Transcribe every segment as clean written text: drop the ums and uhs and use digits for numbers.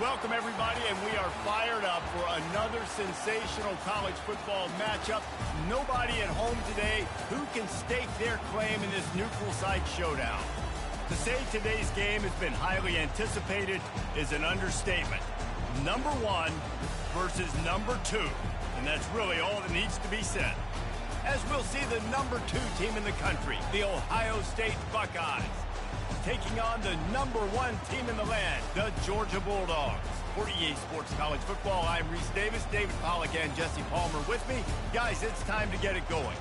Welcome, everybody, and we are fired up for another sensational college football matchup. Nobody at home today who can stake their claim in this neutral site showdown. To say today's game has been highly anticipated is an understatement. Number one versus number two, and that's really all that needs to be said. As we'll see the number two team in the country, the Ohio State Buckeyes, taking on the number one team in the land, the Georgia Bulldogs. For EA Sports College Football, I'm Reese Davis, David Pollack, and Jesse Palmer with me. Guys, it's time to get it going.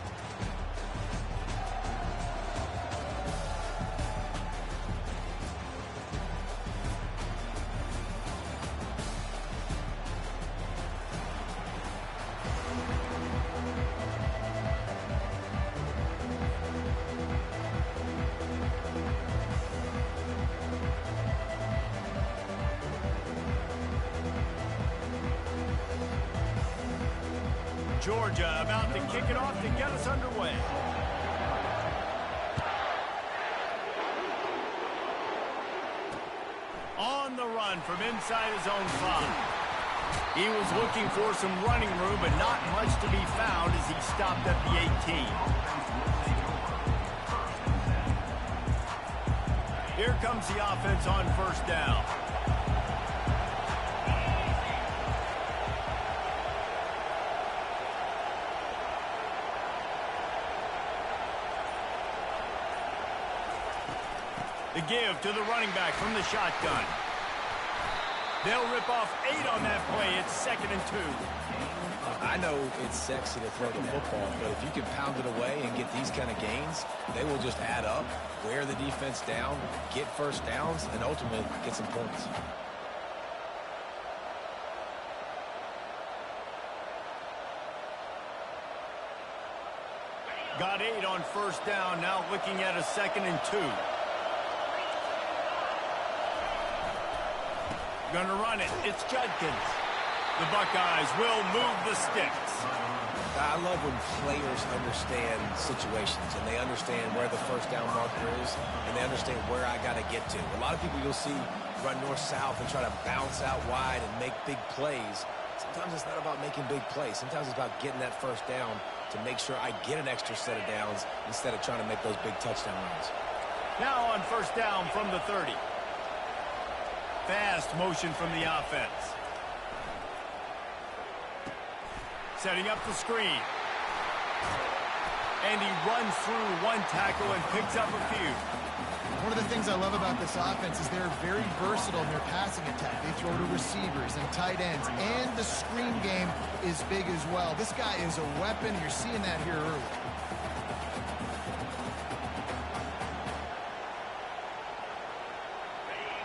Georgia about to kick it off to get us underway. On the run from inside his own 5. He was looking for some running room, but not much to be found as he stopped at the 18. Here comes the offense on first down. The give to the running back from the shotgun. They'll rip off 8 on that play. It's 2nd and 2. I know it's sexy to throw the football, but if you can pound it away and get these kind of gains, they will just add up, wear the defense down, get first downs, and ultimately get some points. Got 8 on first down, now looking at a 2nd and 2. Gonna run it. It's Judkins. The Buckeyes will move the sticks. I love when players understand situations and they understand where the first down marker is and they understand where I got to get to. A lot of people you'll see run north-south and try to bounce out wide and make big plays. Sometimes it's not about making big plays. Sometimes it's about getting that first down to make sure I get an extra set of downs instead of trying to make those big touchdown runs. Now on first down from the 30. Fast motion from the offense. Setting up the screen. And he runs through one tackle and picks up a few. One of the things I love about this offense is they're very versatile in their passing attack. They throw to receivers and tight ends, and the screen game is big as well. This guy is a weapon. You're seeing that here early.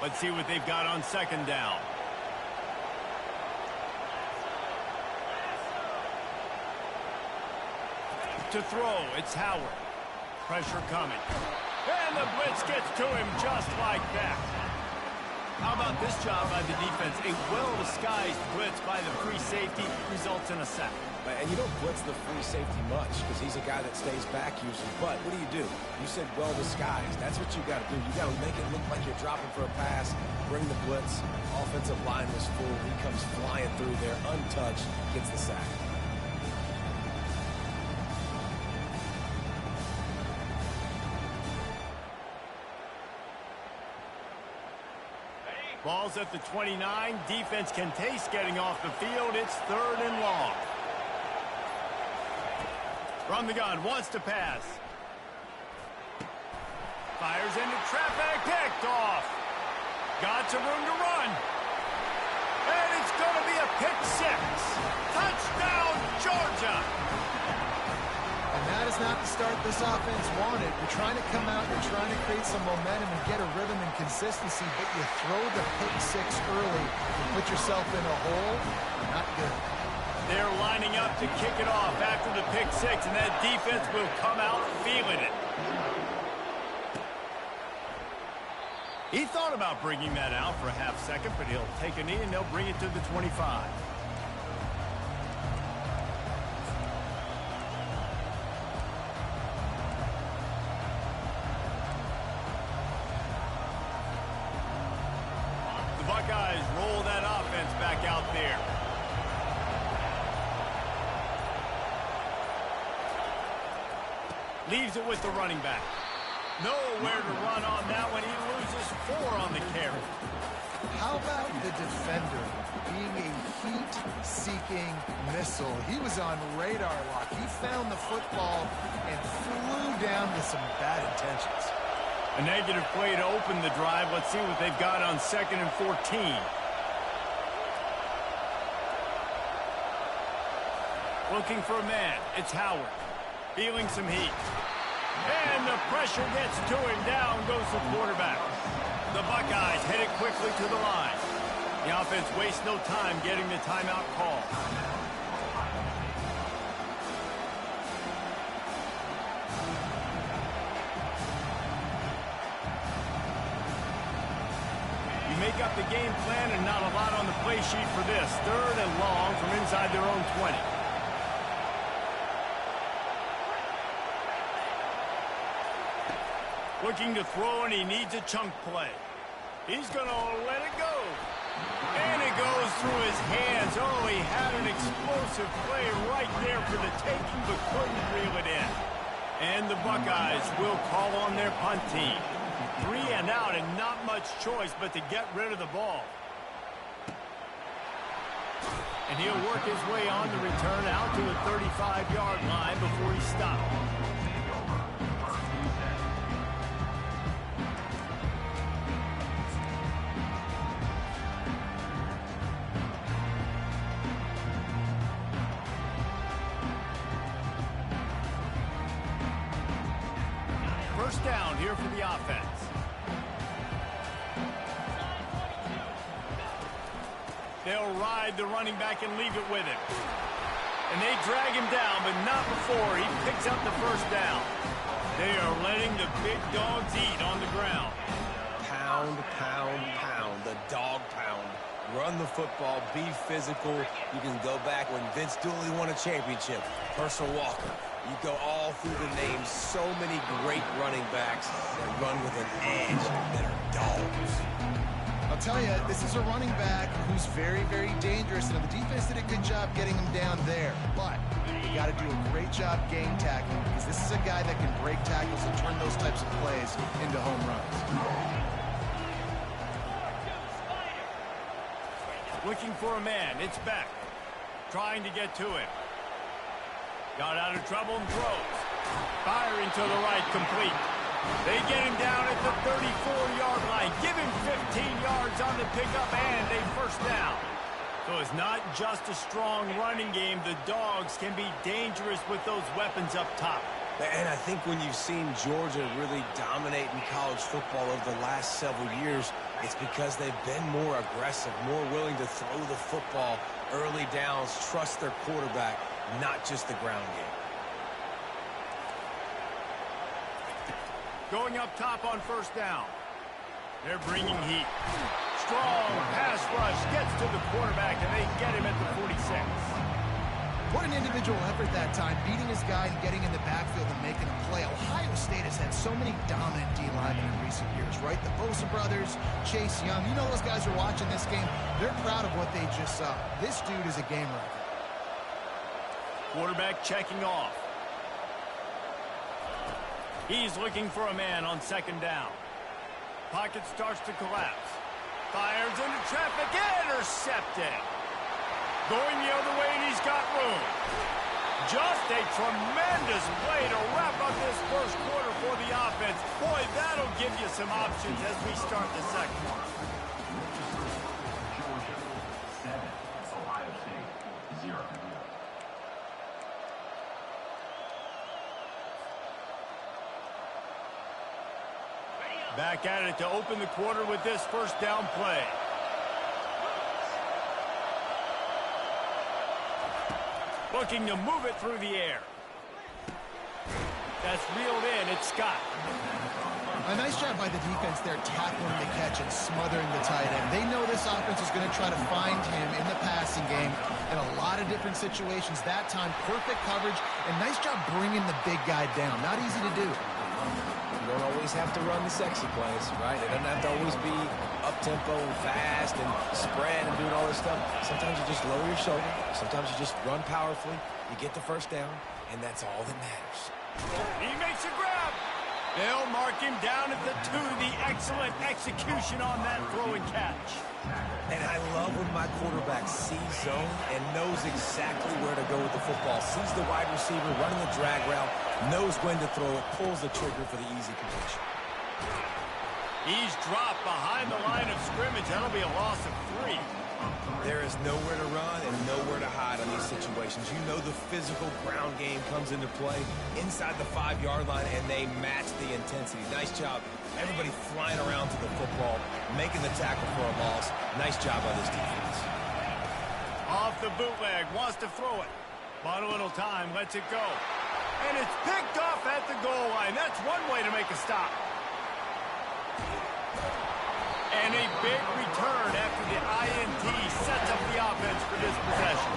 Let's see what they've got on second down. To throw, it's Howard. Pressure coming. And the blitz gets to him just like that. How about this job by the defense? A well-disguised blitz by the free safety results in a sack. And you don't blitz the free safety much because he's a guy that stays back usually. But what do? You said well-disguised. That's what you got to do. You got to make it look like you're dropping for a pass, bring the blitz. Offensive line was full. He comes flying through there, untouched, gets the sack. Ball's at the 29. Defense can taste getting off the field. It's 3rd and long. From the gun, wants to pass. Fires into traffic, picked off. Got some room to run. And it's going to be a pick 6. Touchdown, Georgia. And that is not the start this offense wanted. You're trying to come out, you're trying to create some momentum and get a rhythm and consistency, but you throw the pick 6 early and put yourself in a hole. Not good. They're lining up to kick it off after the pick 6, and that defense will come out feeling it. He thought about bringing that out for a half second, but he'll take a knee and they'll bring it to the 25. Buckeyes roll that offense back out there. Leaves it with the running back. Nowhere to run on that one. He loses 4 on the carry. How about the defender being a heat-seeking missile? He was on radar lock. He found the football and flew down with some bad intentions. A negative play to open the drive. Let's see what they've got on 2nd and 14. Looking for a man. It's Howard. Feeling some heat. And the pressure gets to him. Down goes the quarterback. The Buckeyes headed quickly to the line. The offense wastes no time getting the timeout call. You make up the game plan and not a lot on the play sheet for this. 3rd and long from inside their own 20. Looking to throw, and he needs a chunk play. He's going to let it go. And it goes through his hands. Oh, he had an explosive play right there for the taking, but couldn't reel it in. And the Buckeyes will call on their punt team. 3 and out, and not much choice but to get rid of the ball. And he'll work his way on the return out to the 35-yard line before he stops. First down here for the offense. They'll ride the running back and leave it with him. And they drag him down, but not before he picks up the first down. They are letting the big dogs eat on the ground. Pound, pound, pound. The dog pound. Run the football. Be physical. You can go back when Vince Dooley won a championship. Herschel Walker. You go all through the names. So many great running backs that run with an edge that are dogs. I'll tell you, this is a running back who's very, very dangerous, and the defense did a good job getting him down there. But you got to do a great job game tackling, because this is a guy that can break tackles and turn those types of plays into home runs. Looking for a man. It's Beck. Trying to get to him. Got out of trouble and throws. Firing to the right, complete. They get him down at the 34-yard line. Give him 15 yards on the pickup and a first down. So it's not just a strong running game. The dogs can be dangerous with those weapons up top. And I think when you've seen Georgia really dominate in college football over the last several years, it's because they've been more aggressive, more willing to throw the football early downs, trust their quarterback, not just the ground game. Going up top on first down. They're bringing heat. Strong pass rush gets to the quarterback, and they get him at the 46. What an individual effort that time, beating his guy and getting in the backfield and making a play. Ohio State has had so many dominant D-linemen in recent years, right? The Bosa brothers, Chase Young. You know those guys are watching this game. They're proud of what they just saw. This dude is a game wrecker. Quarterback checking off. He's looking for a man on second down. Pocket starts to collapse. Fires into traffic. Intercepted. Going the other way, and he's got room. Just a tremendous play to wrap up this first quarter for the offense. Boy, that'll give you some options as we start the second one. Georgia 7, Ohio State 0. Back at it to open the quarter with this first down play. Looking to move it through the air. That's reeled in. It's Scott. A nice job by the defense there, tackling the catch and smothering the tight end. They know this offense is going to try to find him in the passing game in a lot of different situations. That time, perfect coverage, and nice job bringing the big guy down. Not easy to do. don't always have to run the sexy plays, right? It doesn't have to always be up-tempo and fast and spread and doing all this stuff. Sometimes you just lower your shoulder. Sometimes you just run powerfully. You get the first down, and that's all that matters. He makes a grab. They'll mark him down at the 2. The excellent execution on that throw and catch. And I love when my quarterback sees zone and knows exactly where to go with the football. Sees the wide receiver running the drag route, knows when to throw it, pulls the trigger for the easy completion. He's dropped behind the line of scrimmage. That'll be a loss of 3. There is nowhere to run and nowhere to hide on these situations. You know the physical ground game comes into play inside the 5-yard line, and they match the intensity. Nice job. Everybody flying around to the football, making the tackle for a loss. Nice job by this defense. Off the bootleg, wants to throw it. But a little time, lets it go. And it's picked off at the goal line. That's one way to make a stop. And a big return after the INT sets up the offense for this possession.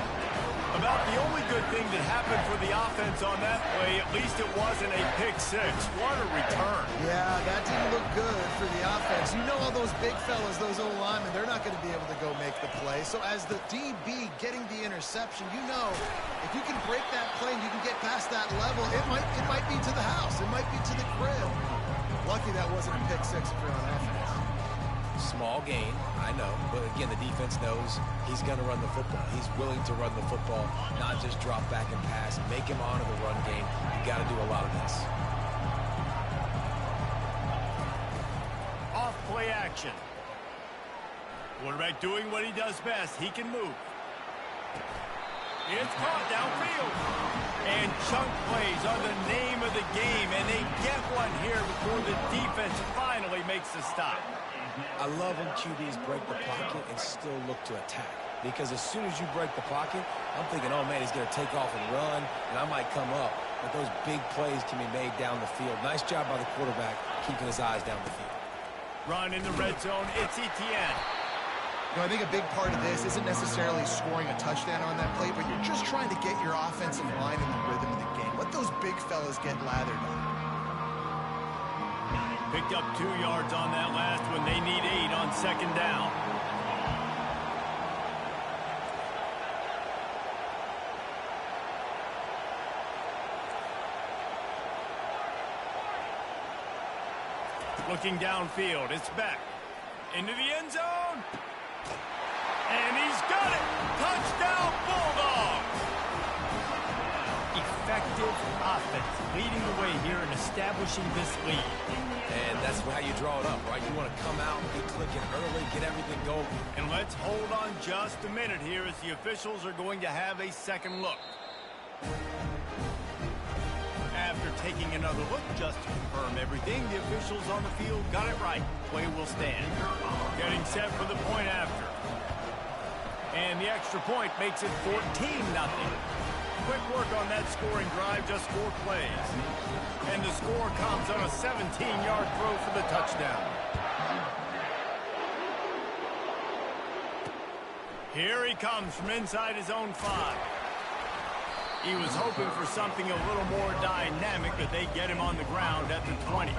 About the only good thing that happened for the offense on that play, at least it wasn't a pick 6. What a return. Yeah, that didn't look good for the offense. You know all those big fellas, those old linemen, they're not going to be able to go make the play. So as the DB getting the interception, you know if you can break that play and you can get past that level, it might be to the house. It might be to the crib. Lucky that wasn't a pick 6 if you're on offense. Small gain, I know, but again, the defense knows he's going to run the football. He's willing to run the football, not just drop back and pass, make him honor the run game. You got to do a lot of this. Off play action. Quarterback doing what he does best. He can move. It's caught downfield. And chunk plays are the name of the game, and they get one here before the defense finally makes the stop. I love when QBs break the pocket and still look to attack. Because as soon as you break the pocket, I'm thinking, oh, man, he's going to take off and run, and I might come up. But those big plays can be made down the field. Nice job by the quarterback keeping his eyes down the field. Run in the red zone. It's ETN. You know, I think a big part of this isn't necessarily scoring a touchdown on that play, but you're just trying to get your offensive line in the rhythm of the game. Let those big fellas get lathered on. Picked up 2 yards on that last one. They need 8 on second down. Looking downfield, it's back. Into the end zone. And he's got it. Touchdown, Bulldogs. Effective offense leading the way here and establishing this lead. And that's how you draw it up, right? You want to come out, get clicking early, get everything going. And let's hold on just a minute here as the officials are going to have a second look. After taking another look just to confirm everything, the officials on the field got it right. Play will stand. Getting set for the point after. And the extra point makes it 14-0. Quick work on that scoring drive, just 4 plays. And the score comes on a 17-yard throw for the touchdown. Here he comes from inside his own 5. He was hoping for something a little more dynamic, but they get him on the ground at the 20.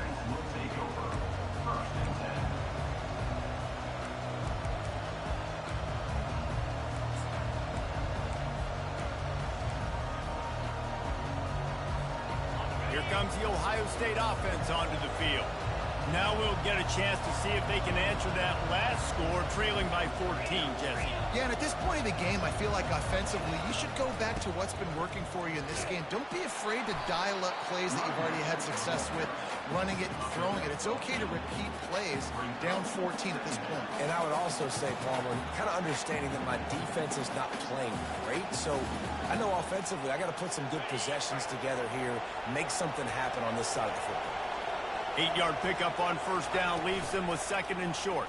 Here comes the Ohio State offense onto the field. Now we'll get a chance to see if they can answer that last score, trailing by 14, Jesse. Yeah, and at this point of the game, I feel like offensively, you should go back to what's been working for you in this game. Don't be afraid to dial up plays that you've already had success with, running it and throwing it. It's okay to repeat plays down 14 at this point. And I would also say, Palmer, kind of understanding that my defense is not playing great. So I know offensively, I got to put some good possessions together here, make something happen on this side of the football. 8-yard pickup on first down leaves them with 2nd and short.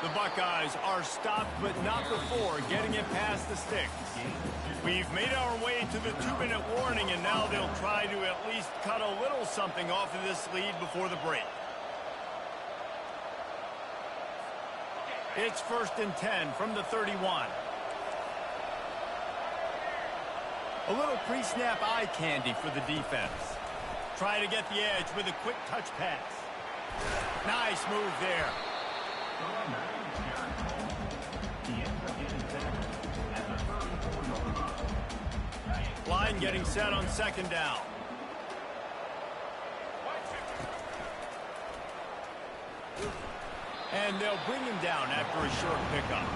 The Buckeyes are stopped, but not before getting it past the sticks. We've made our way to the 2-minute warning, and now they'll try to at least cut a little something off of this lead before the break. It's 1st and 10 from the 31. A little pre-snap eye candy for the defense. Try to get the edge with a quick touch pass. Nice move there. Line getting set on second down. And they'll bring him down after a short pickup.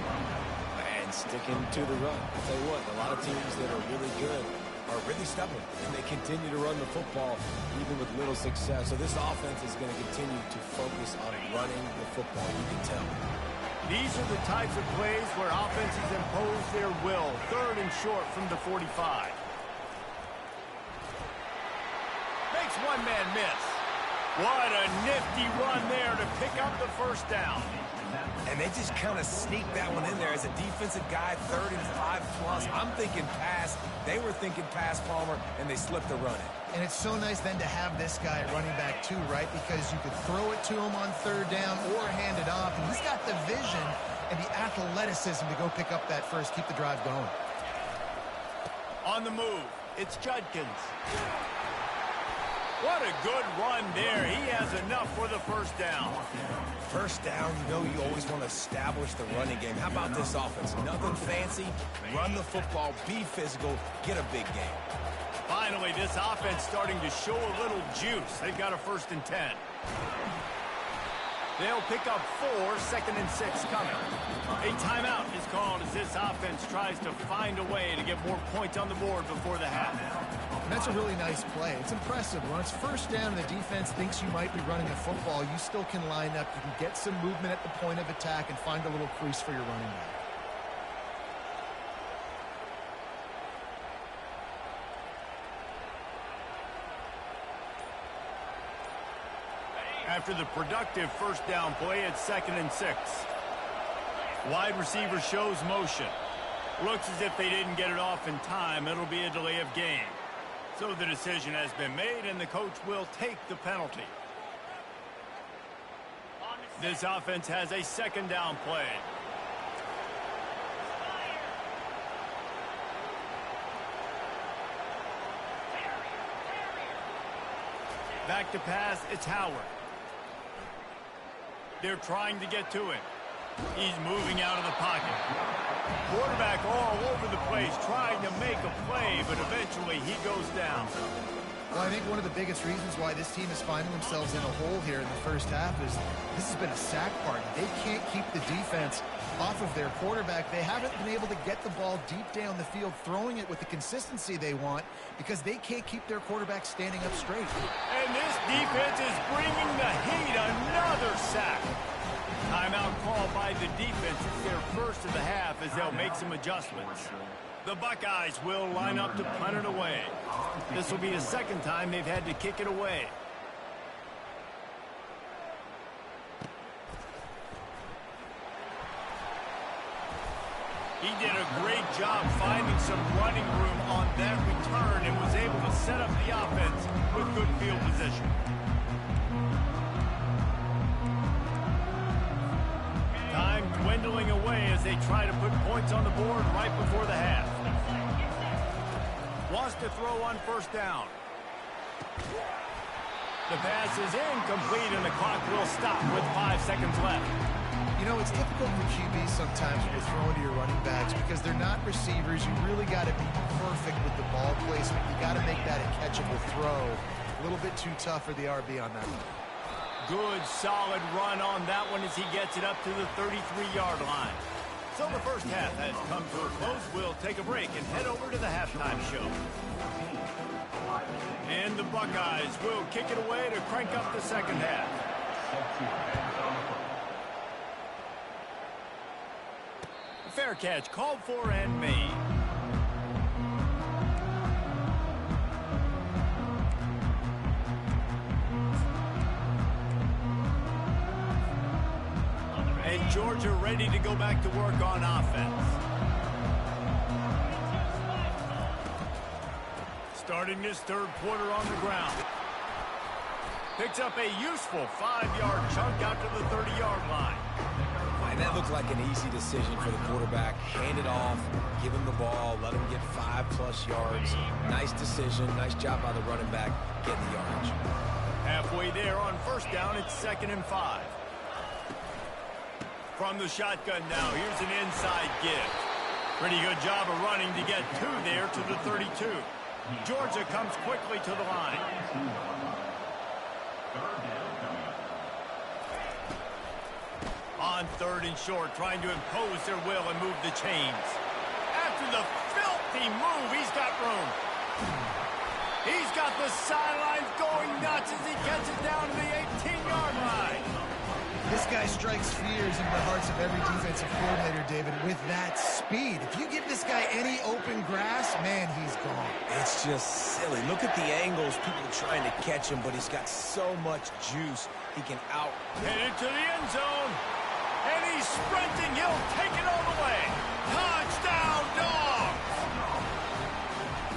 And sticking to the run. I'll tell you what, a lot of teams that are really good are really stubborn, and they continue to run the football even with little success. So this offense is going to continue to focus on running the football, you can tell. These are the types of plays where offenses impose their will. Third and short from the 45. Makes one man miss. What a nifty run there to pick up the first down. And they just kind of sneaked that one in there as a defensive guy, 3rd and 5+. I'm thinking pass. They were thinking pass, Palmer, and they slipped the run in. And it's so nice then to have this guy at running back too, right? Because you could throw it to him on 3rd down or hand it off. And he's got the vision and the athleticism to go pick up that first, keep the drive going. On the move, it's Judkins. What a good run there. He has enough for the first down. First down, you know you always want to establish the running game. How about this offense? Nothing fancy. Run the football, be physical, get a big game. Finally, this offense starting to show a little juice. They've got a 1st and 10. They'll pick up 4, 2nd and 6 coming. A timeout is called as this offense tries to find a way to get more points on the board before the half. And that's a really nice play. It's impressive. When it's first down and the defense thinks you might be running the football, you still can line up. You can get some movement at the point of attack and find a little crease for your running back. After the productive first down play, it's 2nd and 6. Wide receiver shows motion. Looks as if they didn't get it off in time. It'll be a delay of game. So the decision has been made, and the coach will take the penalty. This offense has a 2nd down play. Back to pass, it's Howard. They're trying to get to him. He's moving out of the pocket. Quarterback all over the place trying to make a play, but eventually he goes down. Well, I think one of the biggest reasons why this team is finding themselves in a hole here in the first half is this has been a sack party. They can't keep the defense off of their quarterback. They haven't been able to get the ball deep down the field, throwing it with the consistency they want because they can't keep their quarterback standing up straight. And this defense is bringing the heat. Another sack. Timeout called by the defense. It's their first of the half as they'll make some adjustments. The Buckeyes will line up to punt it away. This will be the 2nd time they've had to kick it away. He did a great job finding some running room on that return and was able to set up the offense with good field position. Time dwindling away as they try to put points on the board right before the half. Wants to throw on first down. The pass is incomplete and the clock will stop with 5 seconds left. You know, it's difficult for QBs sometimes when you're throwing to your running backs because they're not receivers. You really got to be perfect with the ball placement. You got to make that a catchable throw. A little bit too tough for the RB on that one. Good, solid run on that one as he gets it up to the 33-yard line. So the first half has come to a close. We'll take a break and head over to the halftime show. And the Buckeyes will kick it away to crank up the second half. Fair catch called for and made. And Georgia ready to go back to work on offense. Starting this third quarter on the ground. Picks up a useful 5-yard chunk out to the 30-yard line. And that looked like an easy decision for the quarterback. Hand it off, give him the ball, let him get 5+ yards. Nice decision, nice job by the running back getting the yardage. Halfway there on first down, it's 2nd and 5. From the shotgun now, here's an inside give. Pretty good job of running to get 2 there to the 32. Georgia comes quickly to the line. On 3rd and short, trying to impose their will and move the chains. After the filthy move, he's got room. He's got the sidelines going nuts as he gets it down to the 18-yard line. This guy strikes fears into the hearts of every defensive coordinator, David, with that speed. If you give this guy any open grass, man, he's gone. It's just silly. Look at the angles. People are trying to catch him, but he's got so much juice. He can out. Headed to the end zone. And he's sprinting. He'll take it all the way. Touchdown, Dogs!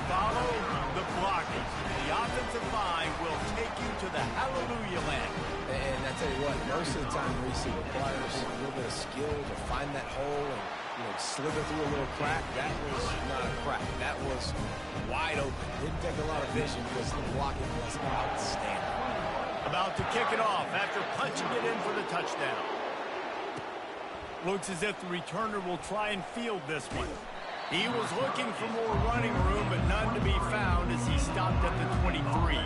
Follow the blocking. The offensive line will take you to the hallelujah land. And I tell you what, most of the time, Reese, it requires a little bit of skill to find that hole and slither through a little crack. That was not a crack. That was wide open. Didn't take a lot of vision because the blocking was outstanding. About to kick it off after punching it in for the touchdown. Looks as if the returner will try and field this one. He was looking for more running room, but none to be found as he stopped at the 23.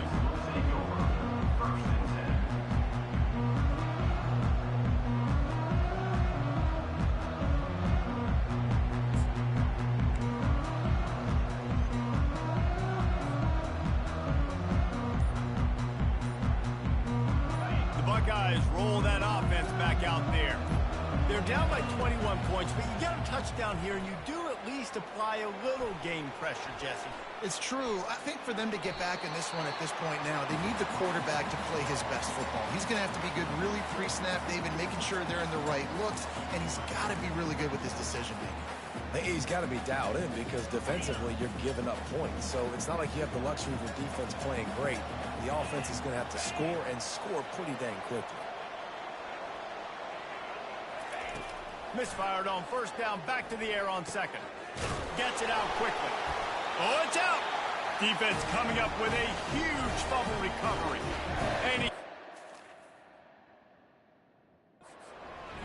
The Buckeyes roll that offense back out there. They're down by 21 points, but you get a touchdown here, and you do at least apply a little game pressure, Jesse. It's true. I think for them to get back in this one at this point now, they need the quarterback to play his best football. He's going to have to be good really pre-snap, David, making sure they're in the right looks, and he's got to be really good with his decision-making. He's got to be dialed in because defensively you're giving up points. So it's not like you have the luxury of your defense playing great. The offense is going to have to score and score pretty dang quickly. Misfired on first down, back to the air on 2nd. Gets it out quickly. Oh, it's out! Defense coming up with a huge fumble recovery. And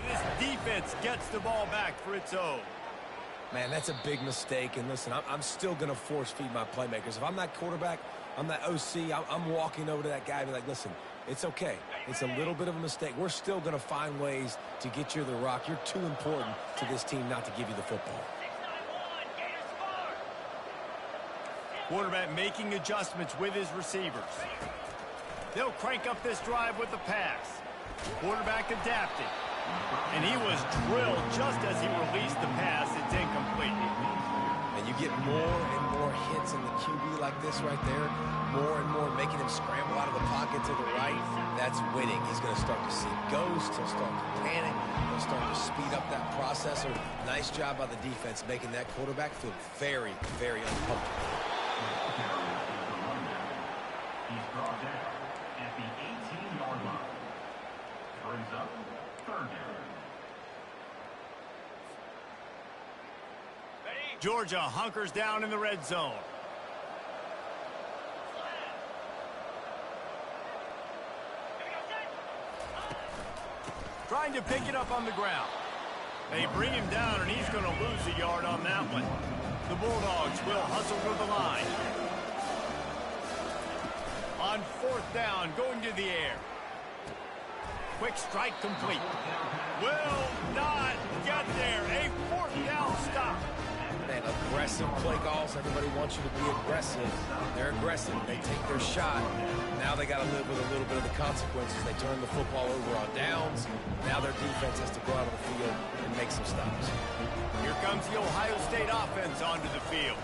this defense gets the ball back for its own. Man, that's a big mistake. And listen, I'm still going to force feed my playmakers. If I'm that quarterback, I'm that OC, I'm walking over to that guy and be like, listen, it's okay. It's a little bit of a mistake. We're still going to find ways to get you the rock. You're too important to this team not to give you the football. Quarterback making adjustments with his receivers. They'll crank up this drive with the pass. Quarterback adapting. And he was drilled just as he released the pass. It's incomplete. And you get more and more hits in the QB like this right there. More and more making him scramble out of the pocket to the right. That's winning. He's going to start to see ghosts. He'll start to panic. He'll start to speed up that processor. Nice job by the defense making that quarterback feel very, very uncomfortable. He's brought down at the 18-yard line. Brings up 3rd down. Georgia hunkers down in the red zone. Trying to pick it up on the ground. They bring him down, and he's going to lose a yard on that one. The Bulldogs will hustle to the line. On 4th down, going to the air. Quick strike complete. Will not get there. A 4th down stop. Man, aggressive play calls. Everybody wants you to be aggressive. They're aggressive. They take their shot. Now they got to live with a little bit of the consequences. They turn the football over on downs. Now their defense has to go out on the field and make some stops. Here comes the Ohio State offense onto the field.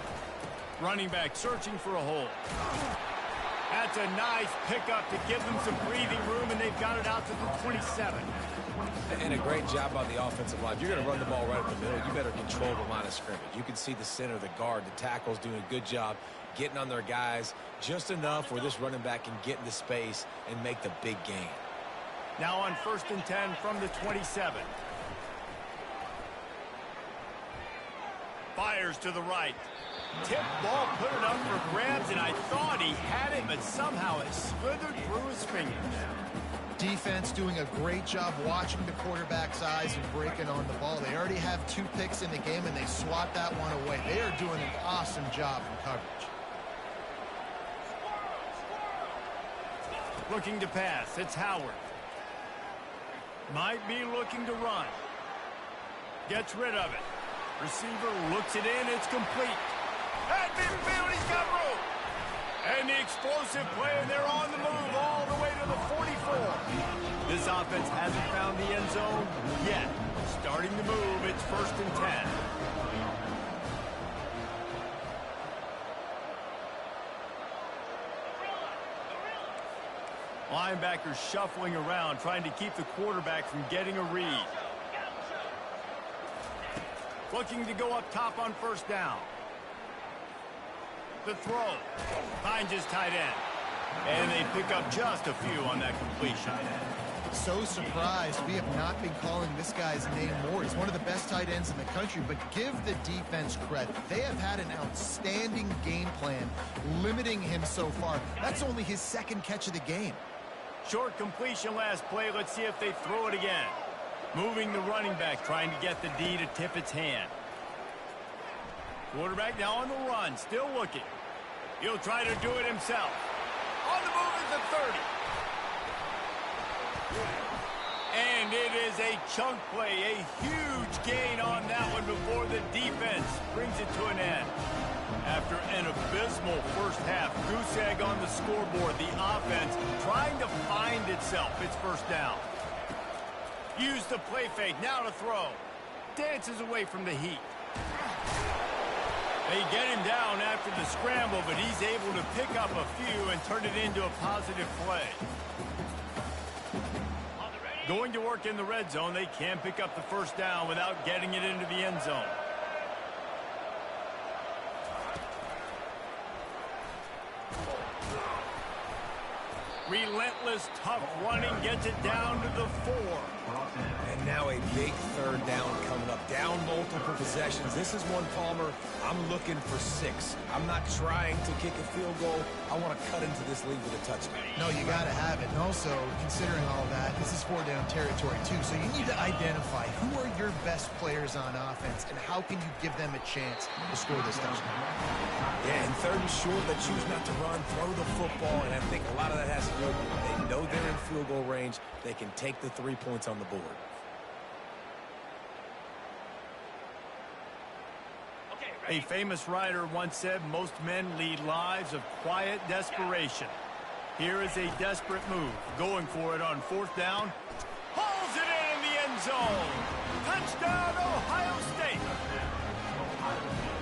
Running back searching for a hole. That's a nice pickup to give them some breathing room, and they've got it out to the 27. And a great job by the offensive line. If you're going to run the ball right up the middle, you better control the line of scrimmage. You can see the center, the guard, the tackles doing a good job getting on their guys just enough where this running back can get into space and make the big gain. Now on 1st and 10 from the 27. Fires to the right. Tip ball, put it up for grabs, and I thought he had it, but somehow it slithered through his fingers. Defense doing a great job watching the quarterback's eyes and breaking on the ball. They already have 2 picks in the game, and they swat that one away. They are doing an awesome job in coverage. Looking to pass. It's Howard. Might be looking to run. Gets rid of it. Receiver looks it in. It's complete. At midfield, he's got room. And the explosive play, and they're on the move all the way to the 44. This offense hasn't found the end zone yet. Starting to move. It's 1st and 10. Linebackers shuffling around, trying to keep the quarterback from getting a read. Looking to go up top on 1st down. The throw. Finds his tight end. And they pick up just a few on that completion. So surprised we have not been calling this guy's name more. He's one of the best tight ends in the country, but give the defense credit. They have had an outstanding game plan, limiting him so far. That's only his 2nd catch of the game. Short completion last play. Let's see if they throw it again. Moving the running back, trying to get the D to tip its hand. Quarterback now on the run, still looking. He'll try to do it himself. On the move is the 30. And it is a chunk play, a huge gain on that one before the defense brings it to an end. After an abysmal first half, goose egg on the scoreboard, the offense trying to find itself. It's 1st down. Use the play fake, now to throw. Dances away from the heat. They get him down after the scramble, but he's able to pick up a few and turn it into a positive play. Going to work in the red zone, they can pick up the 1st down without getting it into the end zone. Relentless, tough running gets it down to the 4. And now a big 3rd down coming up. Down multiple possessions. This is one, Palmer, I'm looking for 6. I'm not trying to kick a field goal. I want to cut into this lead with a touchdown. No, you got to have it. And also, considering all that, this is 4-down territory too. So you need to identify who are your best players on offense and how can you give them a chance to score this touchdown. Yeah, and 3rd and short, they choose not to run, throw the football, and I think a lot of that has to do with they know they're in field goal range. They can take the 3 points on the board. A famous writer once said most men lead lives of quiet desperation. Here is a desperate move. Going for it on 4th down. Hauls it in the end zone. Touchdown, Ohio State.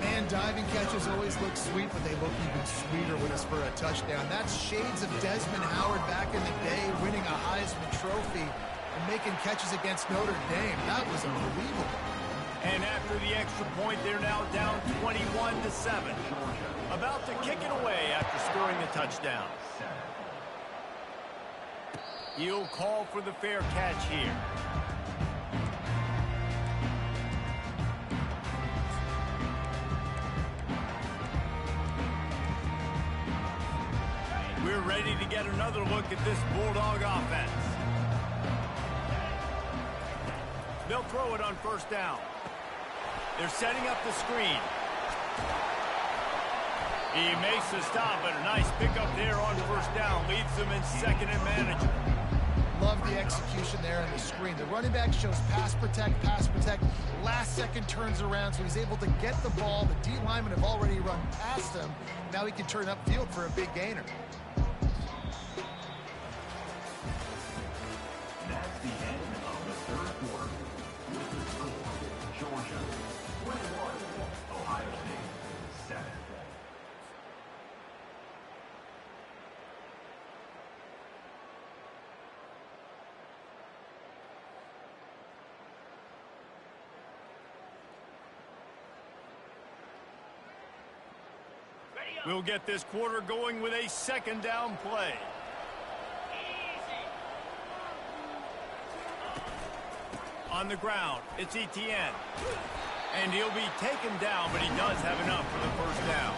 Man, diving catches always look sweet, but they look even sweeter when it's for a touchdown. That's shades of Desmond Howard back in the day, winning a Heisman Trophy and making catches against Notre Dame. That was unbelievable. And after the extra point, they're now down 21-7. About to kick it away after scoring the touchdown. He'll call for the fair catch here. We're ready to get another look at this Bulldog offense. They'll throw it on 1st down. They're setting up the screen. He makes the stop, but a nice pickup there on 1st down. Leads them in 2nd and manager. Love the execution there on the screen. The running back shows pass protect, last second turns around, so he's able to get the ball. The D linemen have already run past him. Now he can turn upfield for a big gainer. That's the end of the 3rd quarter. With the score, Georgia 21, Ohio State 7. We'll get this quarter going with a 2nd down play. On the ground, it's Etienne. And he'll be taken down, but he does have enough for the first down.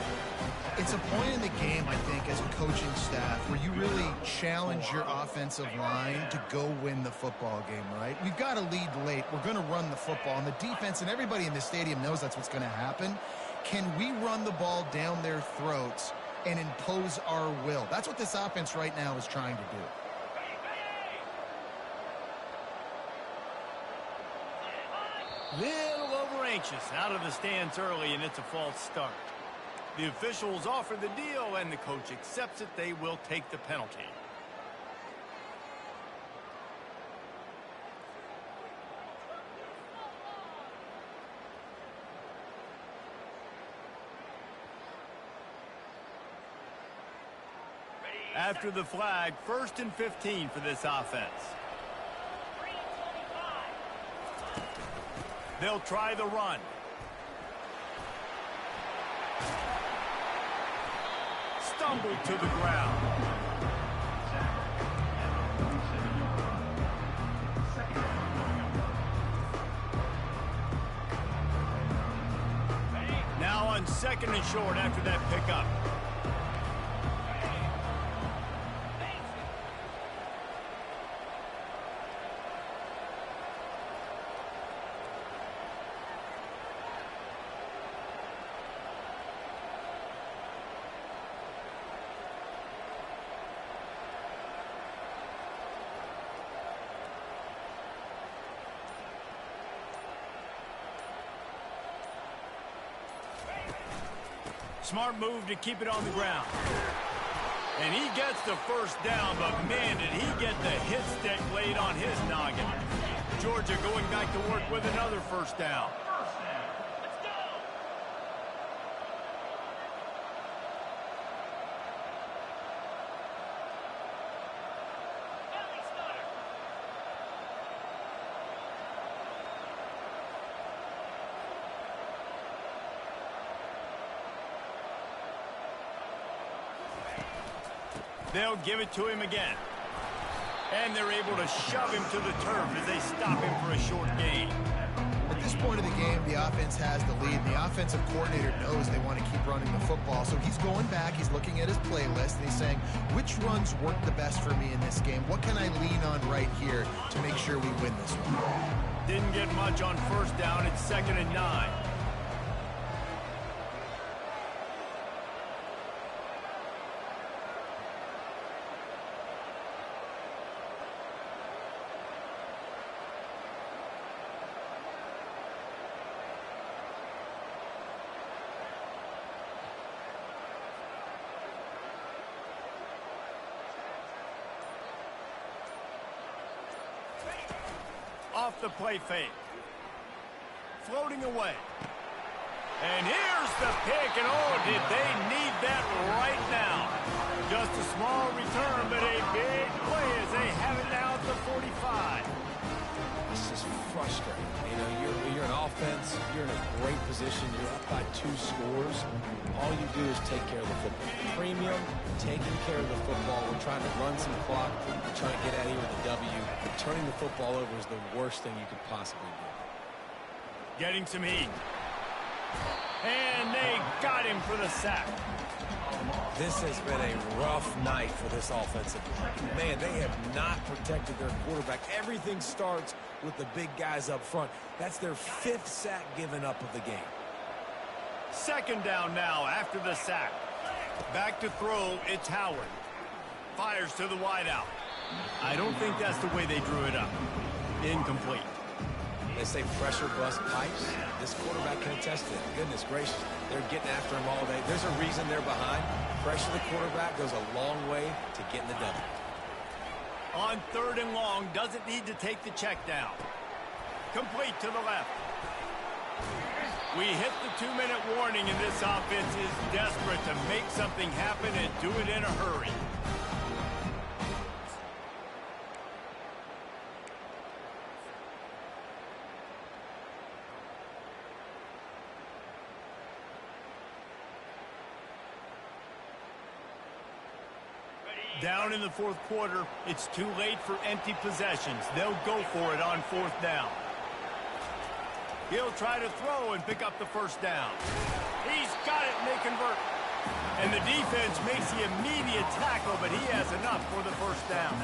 It's a point in the game, I think, as a coaching staff where you really challenge your offensive line to go win the football game, right? We've got to lead late. We're going to run the football. And the defense and everybody in the stadium knows that's what's going to happen. Can we run the ball down their throats and impose our will? That's what this offense right now is trying to do. Little over anxious out of the stands early, and it's a false start. The officials offer the deal, and the coach accepts it. They will take the penalty. After the flag, 1st and 15 for this offense. They'll try the run. Stumbled to the ground. Now on 2nd and short after that pickup. Smart move to keep it on the ground. And he gets the first down, but man, did he get the hit stick laid on his noggin. Georgia going back to work with another first down. They'll give it to him again. And they're able to shove him to the turf as they stop him for a short gain. At this point of the game, the offense has the lead. And the offensive coordinator knows they want to keep running the football. So he's going back, he's looking at his playlist, and he's saying, which runs work the best for me in this game? What can I lean on right here to make sure we win this one? Didn't get much on first down. It's 2nd and 9. Off the play fake. Floating away. And here's the pick, and oh, did they need that right now. Just a small return, but a big play as they have it now at the 45. This is frustrating. You know, you're an offense, you're in a great position, you're up by 2 scores. All you do is take care of the football. Premium, taking care of the football. We're trying to run some clock. We're trying to get out of here with a W. Turning the football over is the worst thing you could possibly do. Getting some heat. And they got him for the sack. This has been a rough night for this offensive line. Man, they have not protected their quarterback. Everything starts with the big guys up front. That's their 5th sack given up of the game. 2nd down now after the sack. Back to throw, it's Howard. Fires to the wideout. I don't think that's the way they drew it up. Incomplete. They say pressure bust pipes. This quarterback can attest to it. Goodness gracious. They're getting after him all day. There's a reason they're behind. Pressure the quarterback goes a long way to getting the W. On 3rd and long, doesn't need to take the check down. Complete to the left. We hit the 2-minute warning, and this offense is desperate to make something happen and do it in a hurry. Down in the 4th quarter, it's too late for empty possessions. They'll go for it on 4th down. He'll try to throw and pick up the first down. He's got it, and they convert. And the defense makes the immediate tackle, but he has enough for the first down.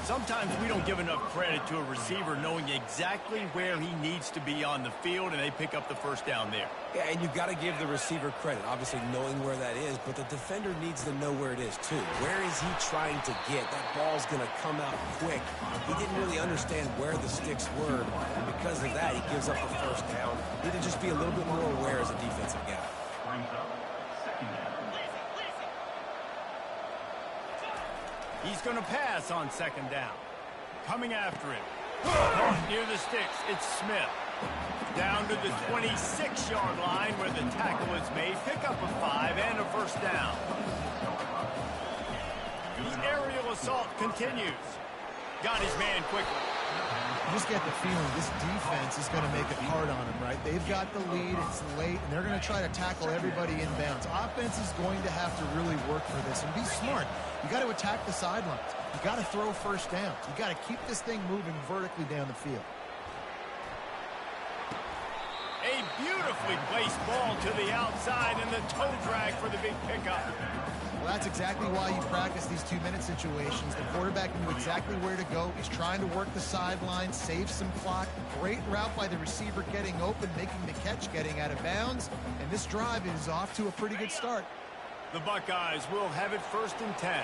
Sometimes we don't give enough credit to a receiver knowing exactly where he needs to be on the field, and they pick up the first down there. Yeah, and you've got to give the receiver credit, obviously knowing where that is, but the defender needs to know where it is too. Where is he trying to get? That ball's going to come out quick. He didn't really understand where the sticks were, and because of that, he gives up the first down. Need to just be a little bit more aware as a defensive guy. Brings up second down. He's going to pass on second down. Coming after him. Near the sticks, it's Smith. Down to the 26-yard line where the tackle is made. Pick up a 5 and a first down. The aerial assault continues. Got his man quickly. You just get the feeling this defense is going to make it hard on him, right? They've got the lead, it's late, and they're going to try to tackle everybody inbounds. Offense is going to have to really work for this and be smart. You got to attack the sidelines. You got to throw first downs. You got to keep this thing moving vertically down the field. A beautifully placed ball to the outside and the toe drag for the big pickup. Well, that's exactly why you practice these 2-minute situations. The quarterback knew exactly where to go. He's trying to work the sideline, save some clock. Great route by the receiver getting open, making the catch, getting out of bounds. And this drive is off to a pretty good start. The Buckeyes will have it 1st and 10.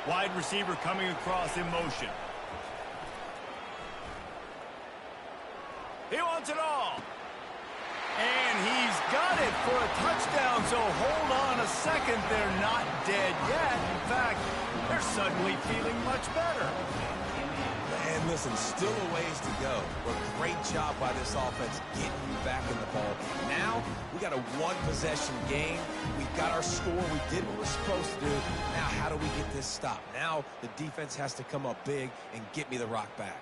Wide receiver coming across in motion. He wants it all. And he's got it for a touchdown, so hold on a second. They're not dead yet. In fact, they're suddenly feeling much better. And listen, still a ways to go. But great job by this offense getting you back in the ball. Now, we got a one-possession game. We've got our score. We did what we're supposed to do. Now, how do we get this stopped? Now, the defense has to come up big and get me the rock back.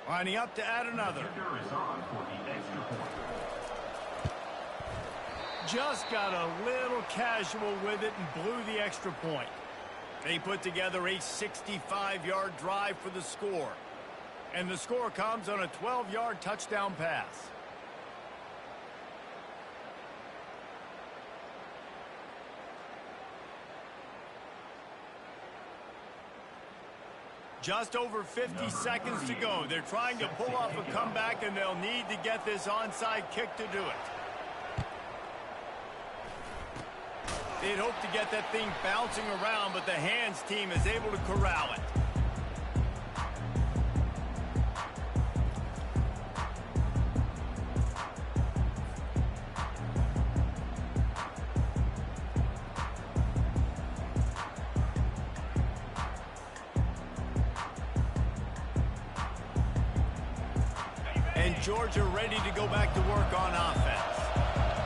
Lining up to add another. Kicker is on for the extra point. Just got a little casual with it and blew the extra point. They put together a 65-yard drive for the score. And the score comes on a 12-yard touchdown pass. Just over 50 seconds to go. They're trying to pull off a comeback, and they'll need to get this onside kick to do it. They'd hope to get that thing bouncing around, but the hands team is able to corral it. And Georgia ready to go back to work on offense.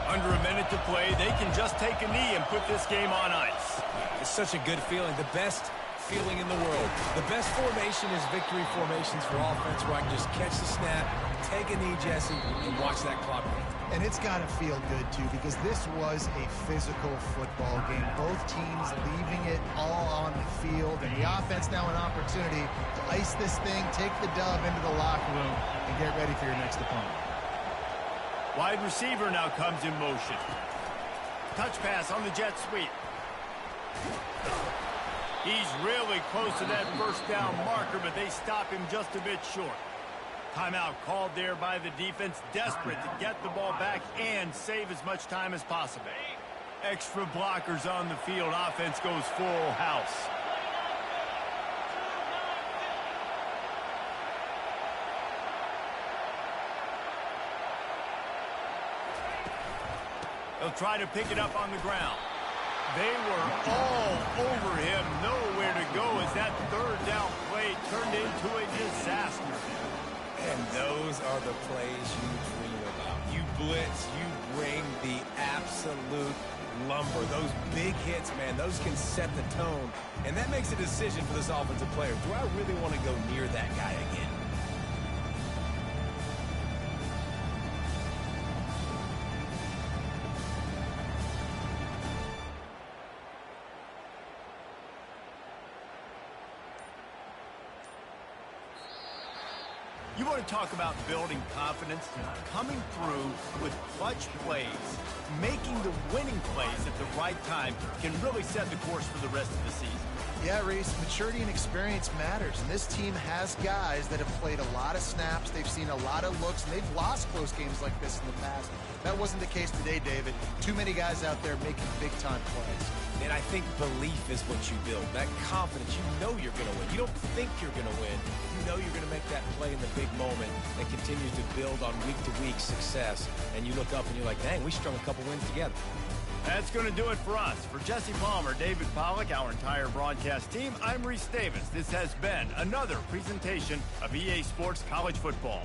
Under a minute to play, they can just take a knee and put this game on ice. It's such a good feeling. The best feeling in the world. The best formation is victory formations for offense, where I can just catch the snap, take a knee, Jesse, and watch that clock run. And it's got to feel good, too, because this was a physical football game. Both teams leaving it all on the field, and the offense now an opportunity to ice this thing, take the dub into the locker room, and get ready for your next opponent. Wide receiver now comes in motion. Touch pass on the jet sweep. He's really close to that first down marker, but they stop him just a bit short. Timeout called there by the defense, desperate to get the ball back and save as much time as possible. Extra blockers on the field. Offense goes full house. They'll try to pick it up on the ground. They were all over him, nowhere to go as that third down play turned into a disaster. And those are the plays you dream about. You blitz, you bring the absolute lumber. Those big hits, man, those can set the tone. And that makes a decision for this offensive player. Do I really want to go near that guy again? You want to talk about building confidence? Coming through with clutch plays, making the winning plays at the right time can really set the course for the rest of the season. Yeah, Reese, maturity and experience matters, and this team has guys that have played a lot of snaps. They've seen a lot of looks, and they've lost close games like this in the past. That wasn't the case today, David. Too many guys out there making big-time plays. And I think belief is what you build. That confidence, you know you're going to win. You don't think you're going to win. You know you're going to make that play in the big moment and continue to build on week-to-week success. And you look up and you're like, dang, we strung a couple wins together. That's going to do it for us. For Jesse Palmer, David Pollack, our entire broadcast team, I'm Reese Davis. This has been another presentation of EA Sports College Football.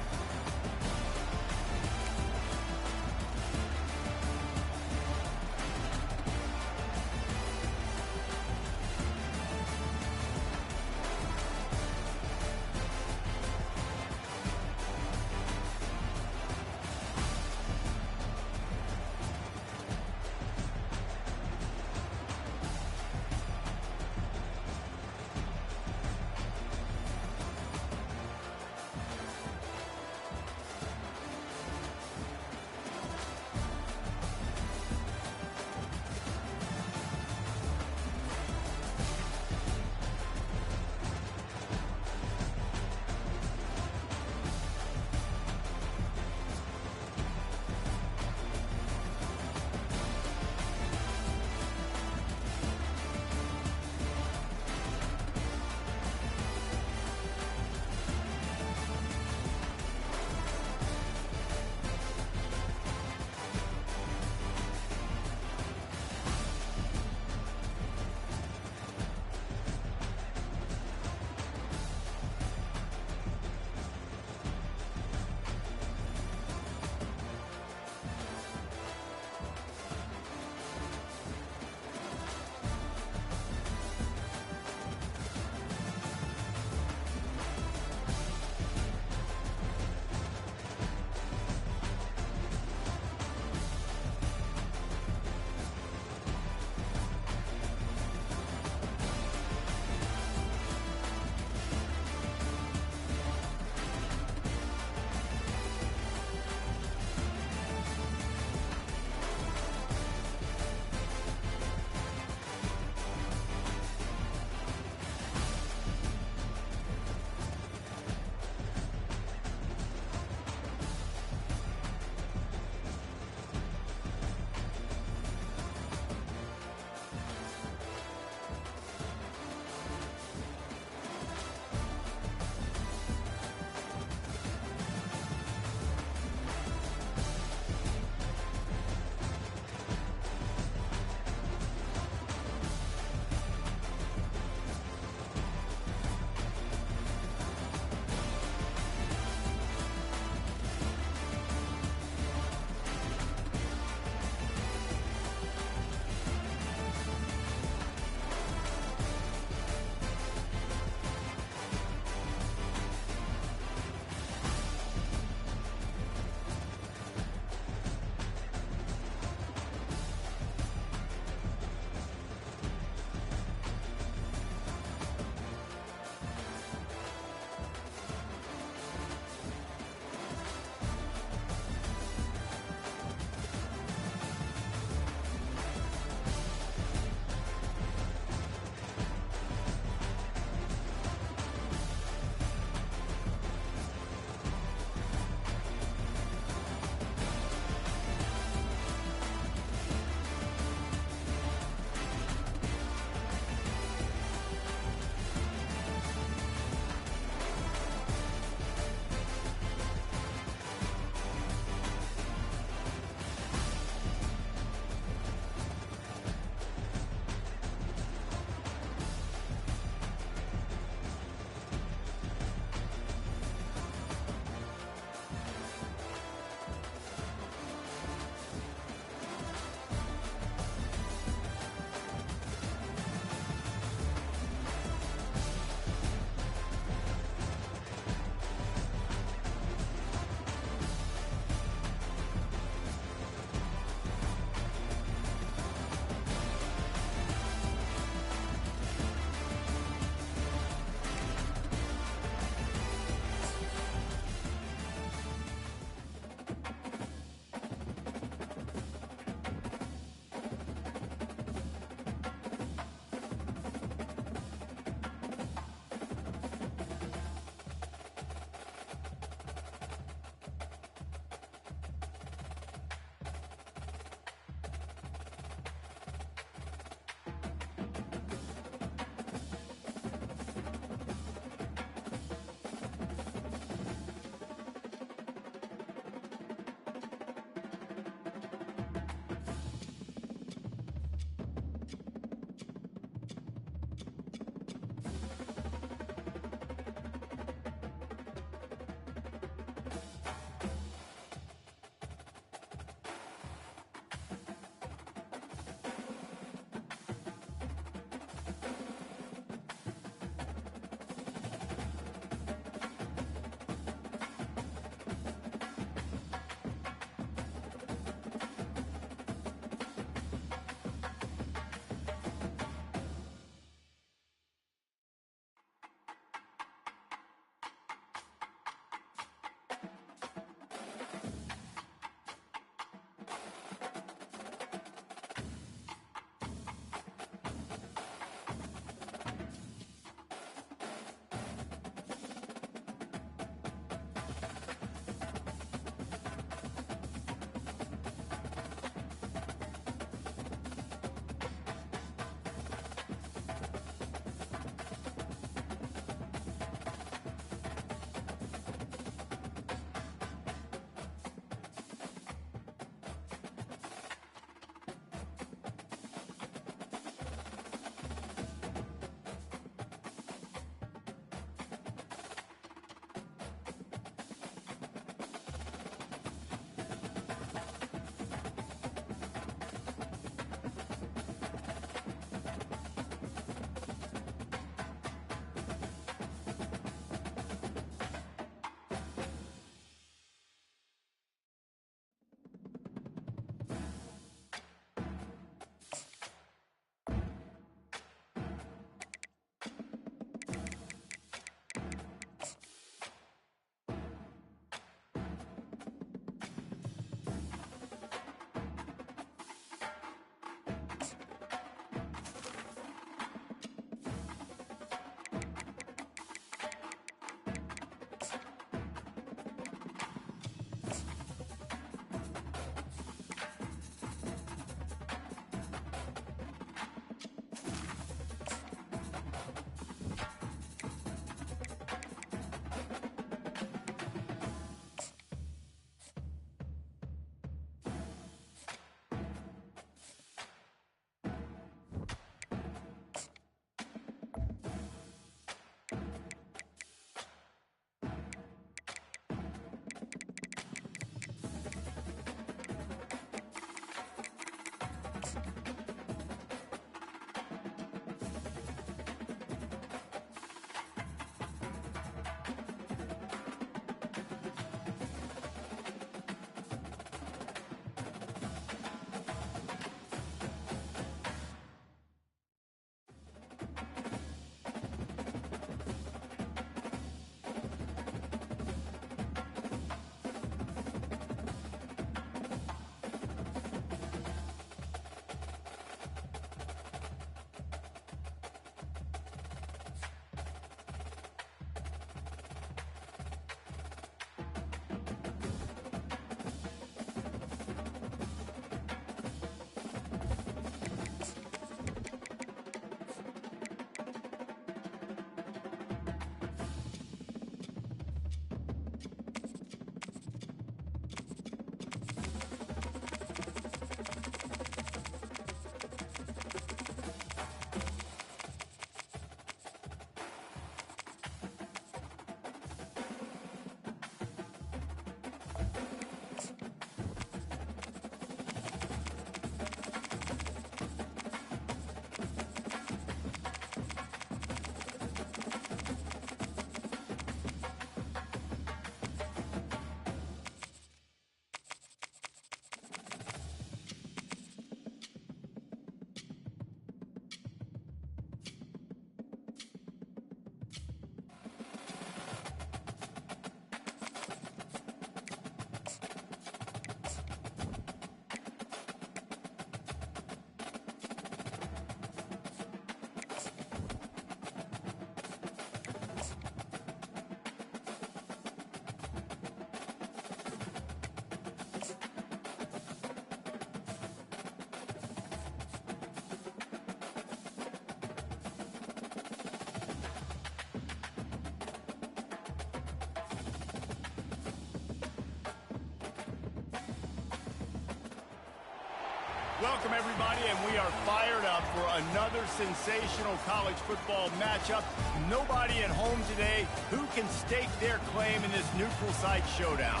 Welcome, everybody, and we are fired up for another sensational college football matchup. Nobody at home today who can stake their claim in this neutral site showdown.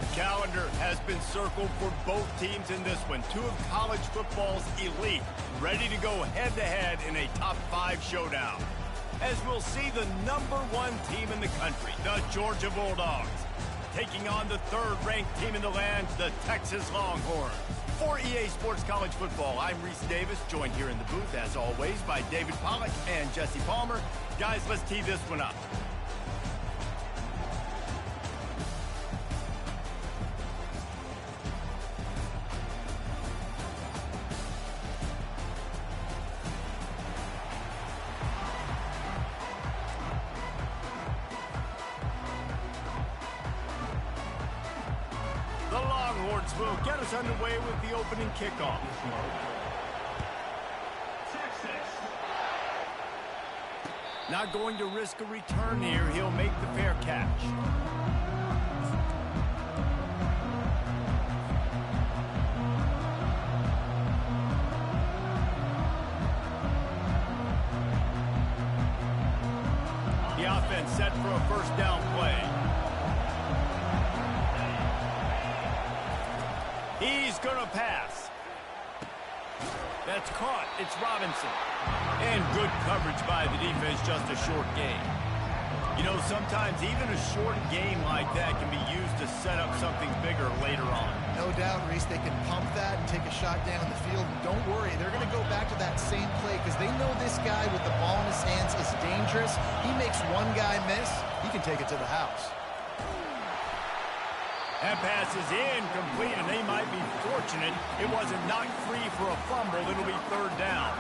The calendar has been circled for both teams in this one. Two of college football's elite, ready to go head-to-head in a top-5 showdown. As we'll see the #1 team in the country, the Georgia Bulldogs, taking on the third-ranked team in the land, the Texas Longhorns. For EA Sports College Football, I'm Reese Davis, joined here in the booth, as always, by David Pollack and Jesse Palmer. Guys, let's tee this one up. The Longhorns will get us underway with the opening kickoff. Not going to risk a return here. He'll make the fair catch. The offense set for a first down play. He's going to pass. That's caught. It's Robinson. And good coverage by the defense, just a short game. You know, sometimes even a short game like that can be used to set up something bigger later on. No doubt, Reese, they can pump that and take a shot down the field. And don't worry, they're going to go back to that same play because they know this guy with the ball in his hands is dangerous. He makes one guy miss, he can take it to the house. That pass is incomplete, and they might be fortunate it wasn't knocked free for a fumble. It'll be third down.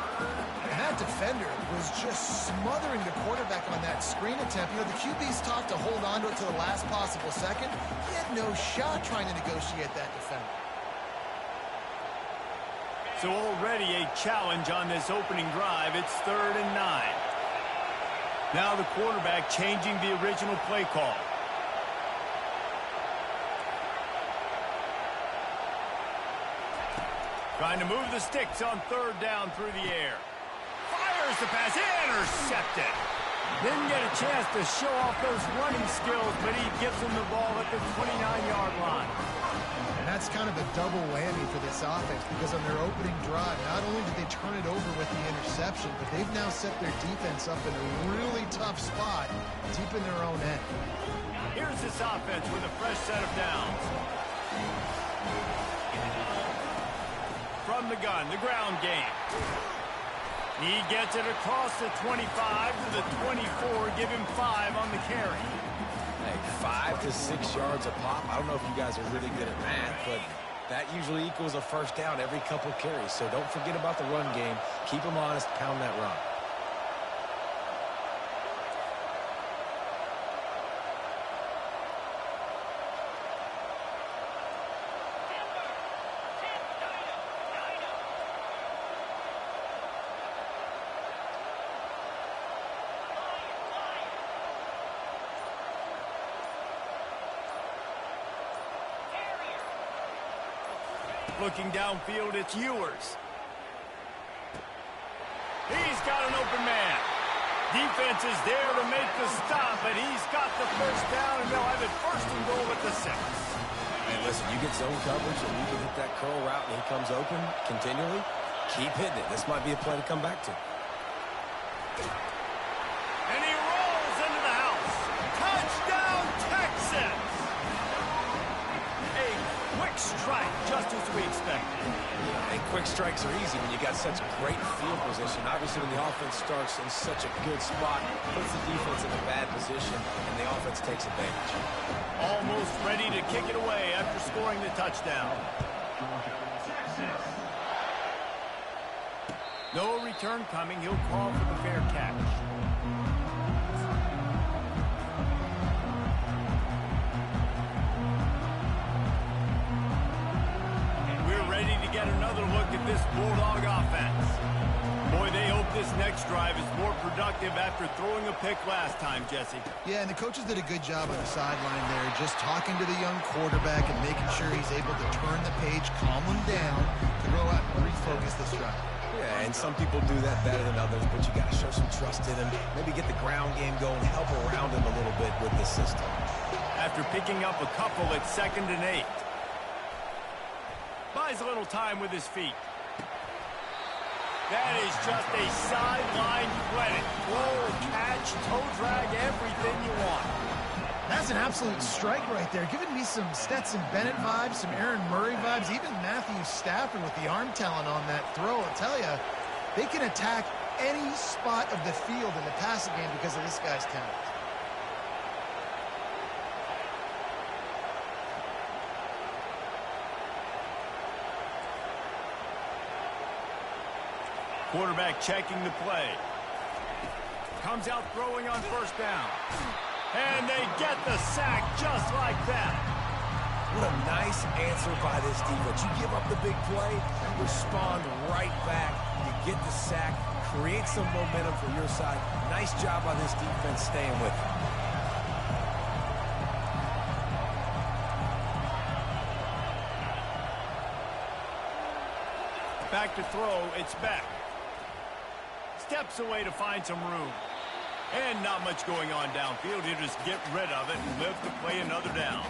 And that defender was just smothering the quarterback on that screen attempt. You know, the QB's taught to hold on to it to the last possible second. He had no shot trying to negotiate that defender. So already a challenge on this opening drive. It's 3rd and 9. Now the quarterback changing the original play call. Trying to move the sticks on 3rd down through the air. Fires the pass, intercepted. Didn't get a chance to show off those running skills, but he gives them the ball at the 29-yard line. And that's kind of a double whammy for this offense because on their opening drive, not only did they turn it over with the interception, but they've now set their defense up in a really tough spot, deep in their own end. Here's this offense with a fresh set of downs. From the gun, the ground game. He gets it across the 25 to the 24. Give him 5 on the carry. Hey, 5 to 6 yards a pop. I don't know if you guys are really good at math, but that usually equals a first down every couple carries. So don't forget about the run game. Keep them honest, pound that run. Looking downfield, it's Ewers. He's got an open man. Defense is there to make the stop, but he's got the first down, and they'll have it 1st and goal at the 6. Hey, listen, you get zone coverage and you can hit that curl route and he comes open continually, keep hitting it. This might be a play to come back to. And he rolls into the house. Touchdown, Texas! A quick strike, just as we expected. And quick strikes are easy when you got such great field position. Obviously, when the offense starts in such a good spot, puts the defense in a bad position, and the offense takes advantage. Almost ready to kick it away after scoring the touchdown. No return coming. He'll call for the fair catch. Get another look at this Bulldog offense. Boy, they hope this next drive is more productive after throwing a pick last time, Jesse. Yeah, and the coaches did a good job on the sideline there, just talking to the young quarterback and making sure he's able to turn the page, calm him down, throw out 3 focus this drive. Yeah, and some people do that better than others, but you got to show some trust in him. Maybe get the ground game going, help around him a little bit with this system. After picking up a couple at 2nd and 8. Buys a little time with his feet. That is just a sideline credit. Roll, catch, toe drag, everything you want. That's an absolute strike right there. Giving me some Stetson Bennett vibes, some Aaron Murray vibes, even Matthew Stafford with the arm talent on that throw. I'll tell you, they can attack any spot of the field in the passing game because of this guy's talent. Quarterback checking the play. Comes out throwing on 1st down. And they get the sack just like that. What a nice answer by this defense. You give up the big play, respond right back. You get the sack, create some momentum for your side. Nice job by this defense staying with it. Back to throw, it's back. Steps away to find some room. And not much going on downfield. He'll just get rid of it and live to play another down.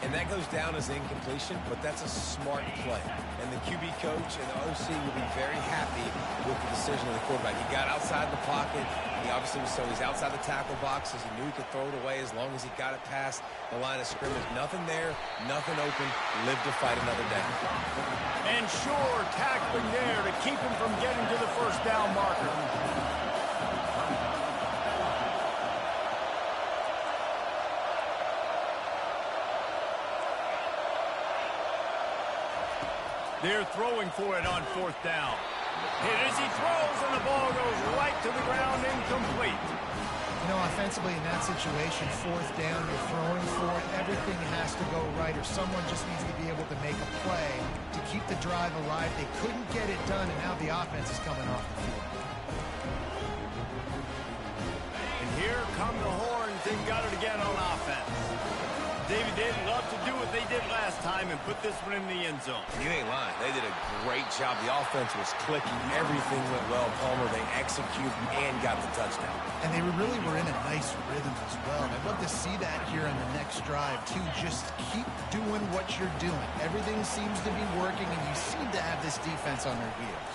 And that goes down as incompletion, but that's a smart play. And the QB coach and the OC will be very happy with the decision of the quarterback. He got outside the pocket. He obviously was, so he's outside the tackle box as he knew he could throw it away as long as he got it past the line of scrimmage. Nothing there, nothing open. Live to fight another down. And sure, tackling there to keep him from getting to the 1st down marker. They're throwing for it on 4th down. Hit as he throws, and the ball goes right to the ground, incomplete. You know, offensively in that situation, 4th down, you're throwing for it. Everything has to go right, or someone just needs to be able to make a play to keep the drive alive. They couldn't get it done, and now the offense is coming off the field. And here come the horns and got it again on offense. David, they'd love to do what they did last time and put this one in the end zone. You ain't lying. They did a great job. The offense was clicking. Everything went well. Palmer, they executed and got the touchdown. And they really were in a nice rhythm as well. I'd love to see that here on the next drive, too. Just keep doing what you're doing. Everything seems to be working, and you seem to have this defense on their heels.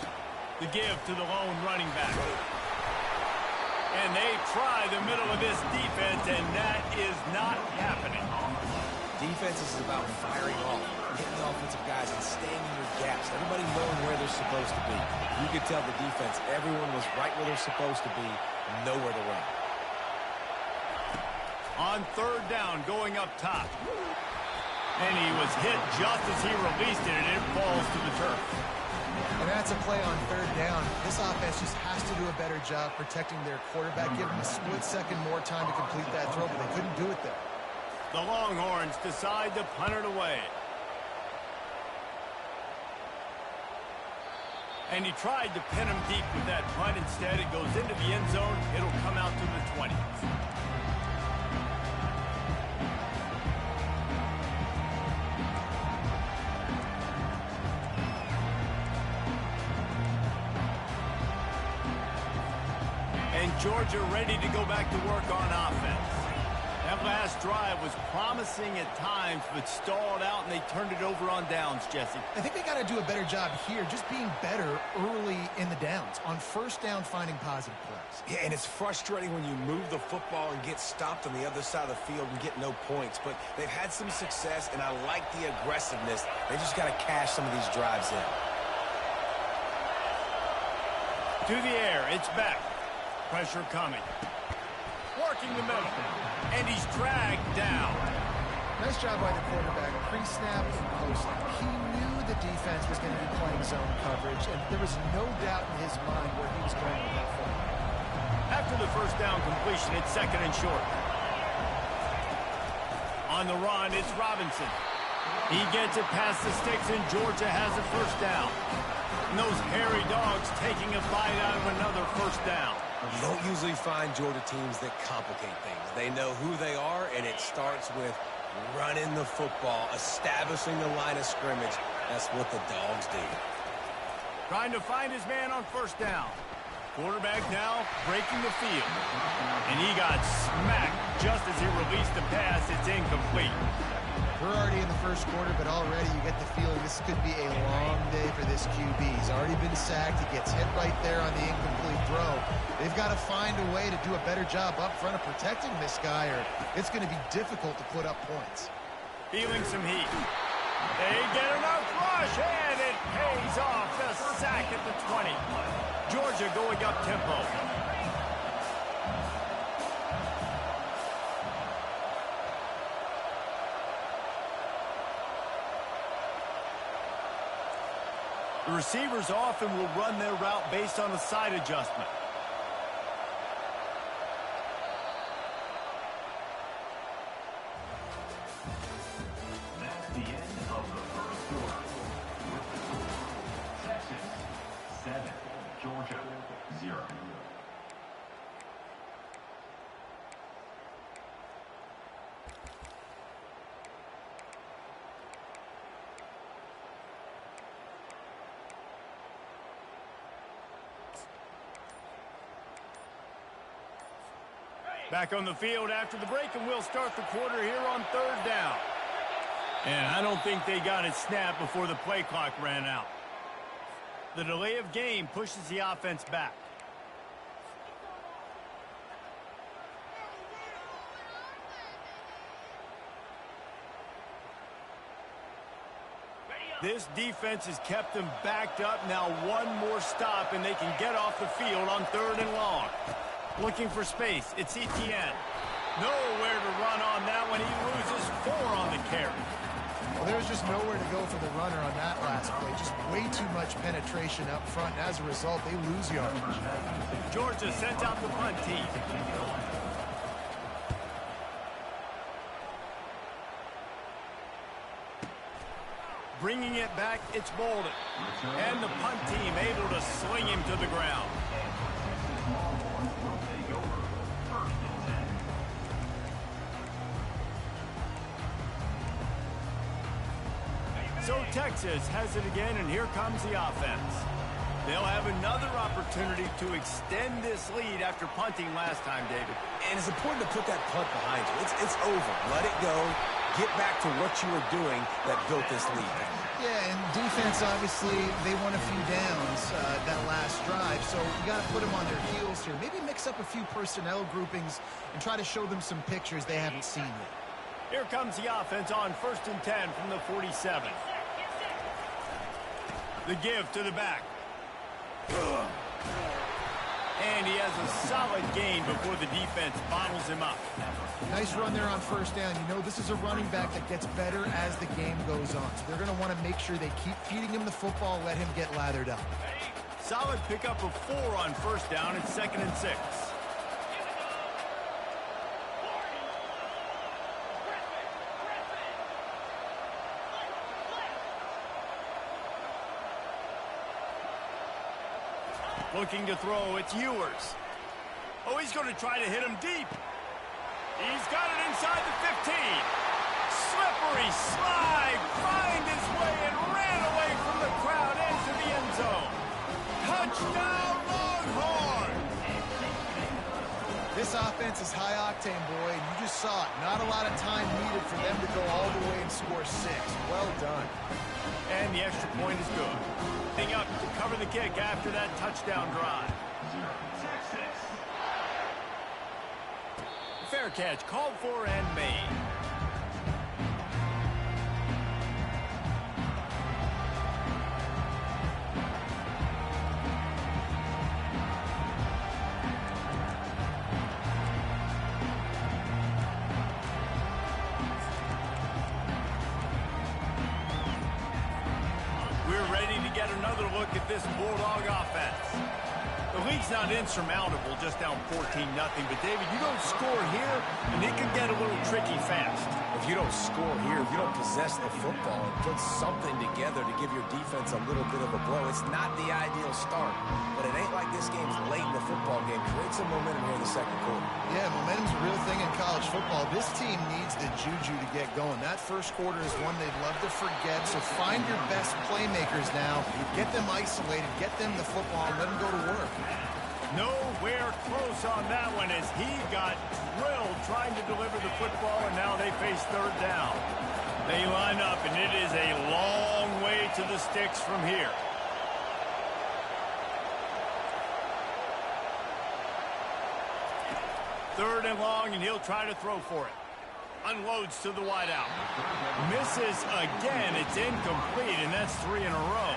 The give to the lone running back. And they try the middle of this defense, and that is not happening. Defense is about firing off, hitting the offensive guys, and staying in your gaps. Everybody knowing where they're supposed to be. You could tell the defense, everyone was right where they're supposed to be, nowhere to run. On 3rd down, going up top. And he was hit just as he released it, and it falls to the turf. And that's a play on 3rd down. This offense just has to do a better job protecting their quarterback. Give them a split second more time to complete that throw, but they couldn't do it there. The Longhorns decide to punt it away. And he tried to pin him deep with that punt. Instead, it goes into the end zone. It'll come out to the 20. And Georgia ready to go back to work on offense. That last drive was promising at times, but stalled out, and they turned it over on downs, Jesse. I think they got to do a better job here, just being better early in the downs. On 1st down, finding positive plays. Yeah, and it's frustrating when you move the football and get stopped on the other side of the field and get no points. But they've had some success, and I like the aggressiveness. They just got to cash some of these drives in. To the air, it's back. Pressure coming. Working the middle. And he's dragged down. Nice job by the quarterback. Pre-snap and post-snap. He knew the defense was going to be playing zone coverage, and there was no doubt in his mind where he was going with that football. After the 1st down completion, it's 2nd and short. On the run, it's Robinson. He gets it past the sticks, and Georgia has a 1st down. And those hairy dogs taking a bite out of another 1st down. You don't usually find Georgia teams that complicate things. They know who they are, and it starts with running the football, establishing the line of scrimmage. That's what the dogs do. Trying to find his man on first down. Quarterback now breaking the field. And he got smacked just as he released the pass. It's incomplete. We're already in the first quarter, but already you get the feeling this could be a long day for this QB. He's already been sacked. He gets hit right there on the incomplete throw. They've got to find a way to do a better job up front of protecting this guy, or it's going to be difficult to put up points. Feeling some heat. They get enough rush, and it pays off. The sack at the 20. Georgia going up tempo. The receivers often will run their route based on a side adjustment. That's the end of the first quarter. With the score, Texas 7, Georgia 0. Back on the field after the break, and we'll start the quarter here on third down. And I don't think they got it snapped before the play clock ran out. The delay of game pushes the offense back. This defense has kept them backed up. Now one more stop, and they can get off the field on third and long. Looking for space. It's Etienne. Nowhere to run on that one. He loses 4 on the carry. Well, there's just nowhere to go for the runner on that last play. Just way too much penetration up front, and as a result, they lose yardage. Georgia sent out the punt team. Bringing it back, it's Bolden. And the punt team able to sling him to the ground. So Texas has it again, and here comes the offense. They'll have another opportunity to extend this lead after punting last time, David. And it's important to put that punt behind you. It's over. Let it go. Get back to what you were doing that built this lead. Yeah, and defense, obviously, they won a few downs that last drive, so you got to put them on their heels here. Maybe mix up a few personnel groupings and try to show them some pictures they haven't seen yet. Here comes the offense on 1st and 10 from the 47. The give to the back. And he has a solid gain before the defense bottles him up. Nice run there on first down. You know, this is a running back that gets better as the game goes on. So they're going to want to make sure they keep feeding him the football, let him get lathered up. Solid pickup of 4 on first down. It's 2nd and 6. Looking to throw, it's Ewers. Oh, he's going to try to hit him deep. He's got it inside the 15. Slippery slide, find his way and ran away from the crowd into the end zone. Touchdown, Longhorn! This offense is high octane, boy, and you just saw it. Not a lot of time needed for them to go all the way and score 6. Well done. And the extra point is good. Up to cover the kick after that touchdown drive. Fair catch called for and made. Another look at this Bulldog offense. The lead's not insurmountable, just down 14-0. But, David, you don't score here, and it can get a little tricky fast. If you don't score here, if you don't possess the football and put something together to give your defense a little bit of a blow, it's not the ideal start. But it ain't like this game's late in the football game. Create some momentum here in the second quarter. Yeah, momentum's a real thing in college football. This team needs the juju to get going. That first quarter is one they'd love to forget, so find your best playmakers now. Get them isolated, get them the football, and let them go to work. Nowhere close on that one as he got drilled trying to deliver the football, and now they face third down. They line up, and it is a long way to the sticks from here. Third and long, and he'll try to throw for it. Unloads to the wideout. Misses again. It's incomplete, and that's 3 in a row.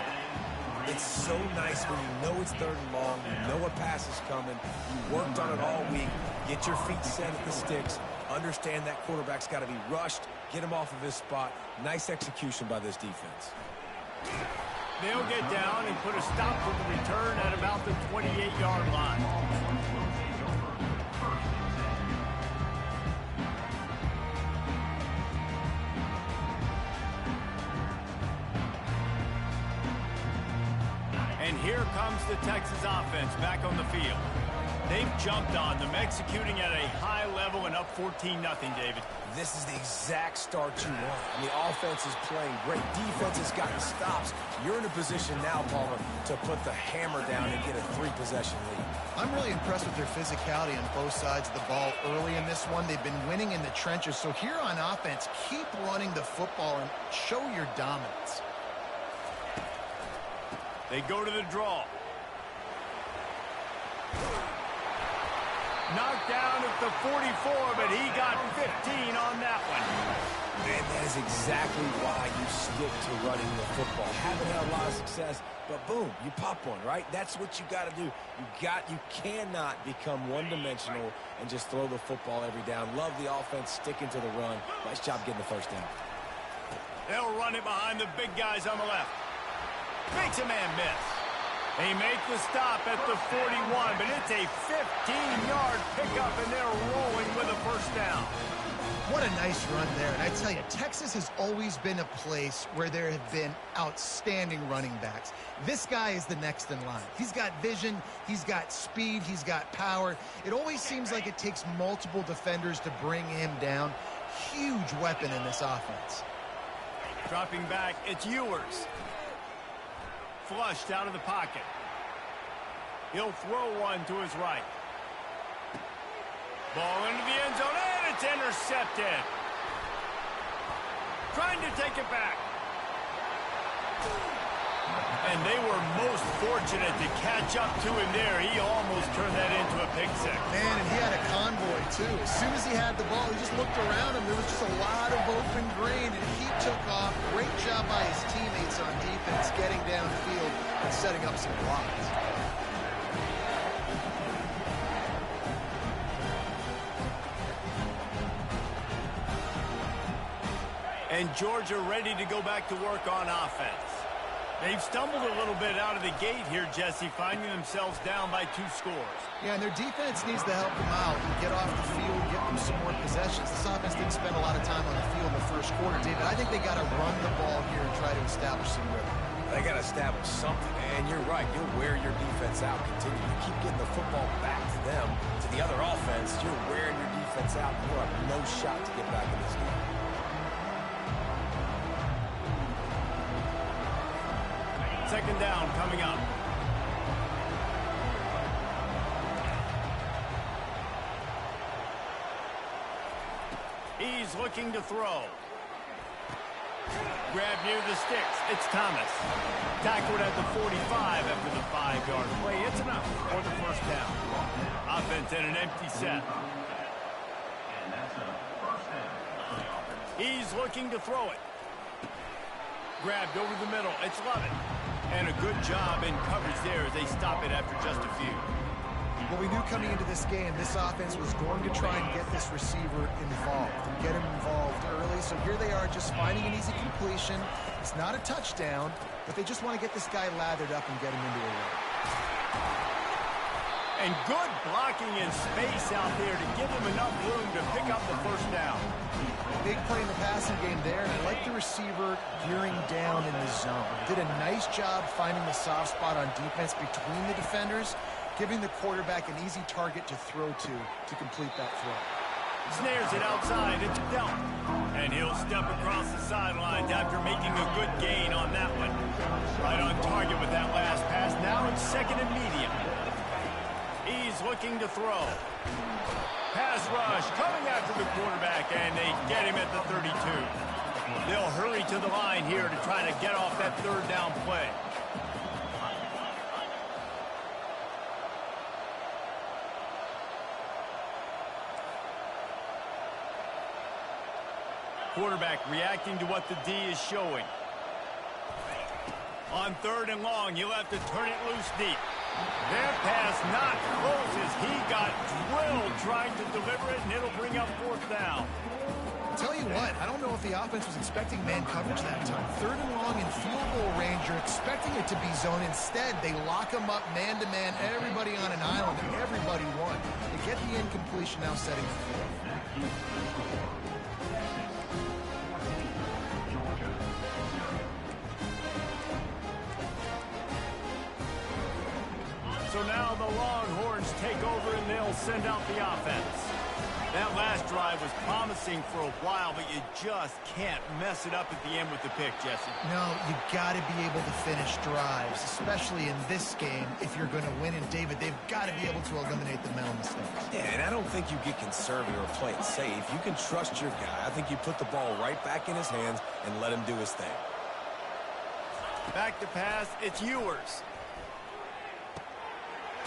It's so nice when you know it's third and long, you know a pass is coming, you worked on it all week, get your feet set at the sticks, understand that quarterback's got to be rushed, get him off of his spot. Nice execution by this defense. They'll get down and put a stop to the return at about the 28-yard line. And here comes the Texas offense back on the field. They've jumped on them, executing at a high level and up 14-0, David. This is the exact start you want. The offense is playing great. Defense has gotten stops. You're in a position now, Palmer, to put the hammer down and get a 3-possession lead. I'm really impressed with their physicality on both sides of the ball early in this one. They've been winning in the trenches. So here on offense, keep running the football and show your dominance. They go to the draw. Knocked down at the 44, but he got 15 on that one. And that is exactly why you stick to running the football. Haven't had a lot of success, but boom, you pop one, right? That's what you got to do. You cannot become one-dimensional and just throw the football every down. Love the offense sticking to the run. Nice job getting the first down. They'll run it behind the big guys on the left. Makes a man miss. They make the stop at the 41, but it's a 15-yard pickup, and they're rolling with a first down. What a nice run there. And I tell you, Texas has always been a place where there have been outstanding running backs. This guy is the next in line. He's got vision, he's got speed, he's got power. It always seems like it takes multiple defenders to bring him down. Huge weapon in this offense. Dropping back, it's Ewers. Flushed out of the pocket. He'll throw one to his right. Ball into the end zone, and it's intercepted. Trying to take it back. And they were most fortunate to catch up to him there. He almost turned that into a pick six. Man, and he had a convoy, too. As soon as he had the ball, he just looked around him. There was just a lot of open green, and he took off. Great job by his teammates on defense, getting downfield and setting up some blocks. And Georgia ready to go back to work on offense. They've stumbled a little bit out of the gate here, Jesse, finding themselves down by 2 scores. Yeah, and their defense needs to help them out and get off the field, get them some more possessions. This offense didn't spend a lot of time on the field in the first quarter, David. I think they got to run the ball here and try to establish some rhythm. They got to establish something, and you're right. You'll wear your defense out. Continue to keep getting the football back to them, to the other offense. You're wearing your defense out. You have no shot to get back in this game. Second down coming up. He's looking to throw. Grab near the sticks. It's Thomas. Tackled at the 45 after the 5-yard play. It's enough for the first down. Offense in an empty set. He's looking to throw it. Grabbed over the middle. It's Lovett. And a good job in coverage there as they stop it after just a few. Well, we knew coming into this game, this offense was going to try and get this receiver involved and get him involved early. So here they are just finding an easy completion. It's not a touchdown, but they just want to get this guy lathered up and get him into a run. And good blocking in space out there to give him enough room to pick up the first down. Big play in the passing game there, and I like the receiver gearing down in the zone. Did a nice job finding the soft spot on defense between the defenders. giving the quarterback an easy target to throw to complete that throw. Snares it outside. It's Delp. And he'll step across the sidelines after making a good gain on that one. Right on target with that last pass. Now it's second and medium. He's looking to throw. Pass rush coming after the quarterback, and they get him at the 32. They'll hurry to the line here to try to get off that third down play. Quarterback reacting to what the D is showing. On third and long, you'll have to turn it loose deep. Their pass not close as he got drilled trying to deliver it, and it'll bring up fourth down. I'll tell you what, I don't know if the offense was expecting man coverage that time. Third and long in field goal range, you're expecting it to be zone. Instead, they lock them up man-to-man, everybody on an island, and everybody won. They get the incompletion now setting the fourth. So now the Longhorns take over and they'll send out the offense. That last drive was promising for a while, but you just can't mess it up at the end with the pick, Jesse. No, you got to be able to finish drives, especially in this game. If you're going to win, and David, they've got to be able to eliminate the mental mistakes. Yeah, and I don't think you get conservative or play it safe. You can trust your guy. I think you put the ball right back in his hands and let him do his thing. Back to pass, it's Ewers.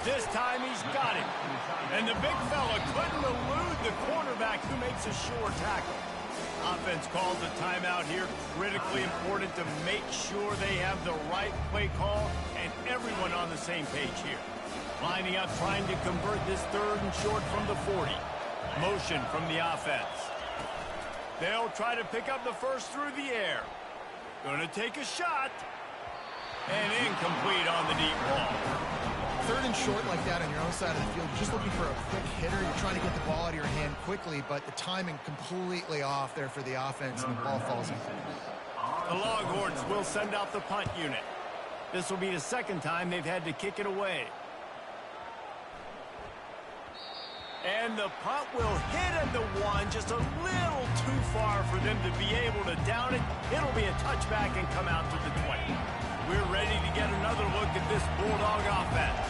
This time he's got him. And the big fella couldn't elude the cornerback who makes a sure tackle. Offense calls a timeout here. Critically important to make sure they have the right play call and everyone on the same page here. Lining up, trying to convert this third and short from the 40. Motion from the offense. They'll try to pick up the first through the air. Gonna take a shot. And incomplete on the deep ball. Third and short like that on your own side of the field, you're just looking for a quick hitter. You're trying to get the ball out of your hand quickly, but the timing completely off there for the offense, and the ball falls in. The Longhorns will send out the punt unit. This will be the second time they've had to kick it away. And the punt will hit at the one, just a little too far for them to be able to down it. It'll be a touchback and come out to the 20. We're ready to get another look at this Bulldog offense.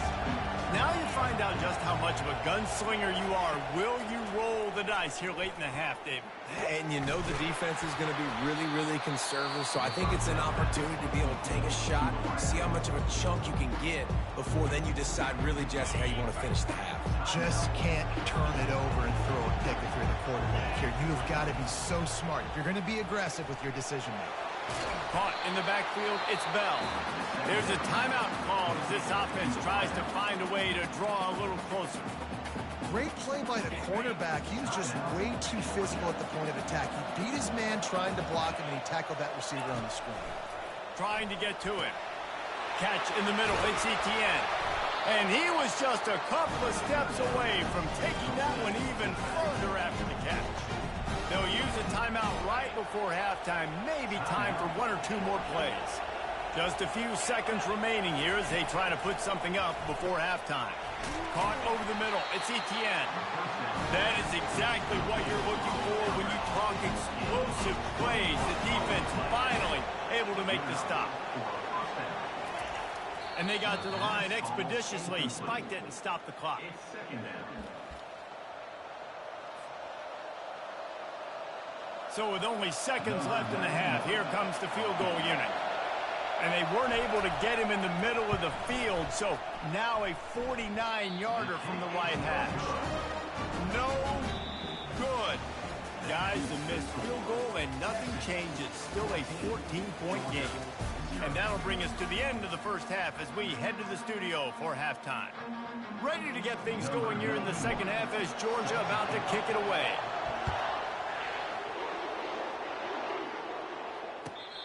Now you find out just how much of a gunslinger you are. Will you roll the dice here late in the half, David? And you know the defense is going to be really, really conservative, so I think it's an opportunity to be able to take a shot, see how much of a chunk you can get before then you decide really, Jesse, how you want to finish the half. Just can't turn it over and throw a pick if you're the quarterback here. You've got to be so smart if you're going to be aggressive with your decision-making. Caught in the backfield, it's Bell. There's a timeout called as this offense tries to find a way to draw a little closer. Great play by the cornerback. He was just way too physical at the point of attack. He beat his man trying to block him, and he tackled that receiver on the screen. Trying to get to it. Catch in the middle, it's Etienne. And he was just a couple of steps away from taking that one even further after the catch. They'll use a timeout right before halftime. Maybe time for one or two more plays. Just a few seconds remaining here as they try to put something up before halftime. Caught over the middle. It's Etienne. That is exactly what you're looking for when you talk explosive plays. The defense finally able to make the stop. And they got to the line expeditiously. Spiked it and stopped the clock. So with only seconds left in the half, here comes the field goal unit. And they weren't able to get him in the middle of the field, so now a 49-yarder from the right hash. No good. Guys, a missed field goal and nothing changes. Still a 14-point game. And that'll bring us to the end of the first half as we head to the studio for halftime. Ready to get things going here in the second half as Georgia about to kick it away.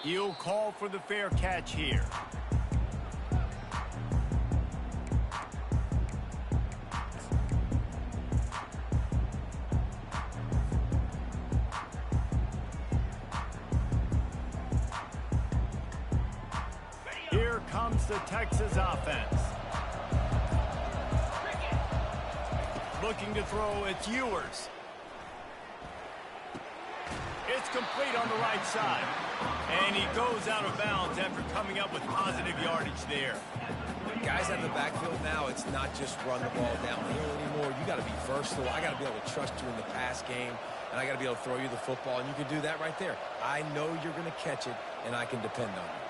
He'll call for the fair catch here. Here comes the Texas offense. Looking to throw, it's Ewers. It's complete on the right side. And he goes out of bounds after coming up with positive yardage there. Guys out of the backfield now, it's not just run the ball downhill anymore. You got to be versatile. I got to be able to trust you in the pass game, and I got to be able to throw you the football, and you can do that right there. I know you're going to catch it, and I can depend on you.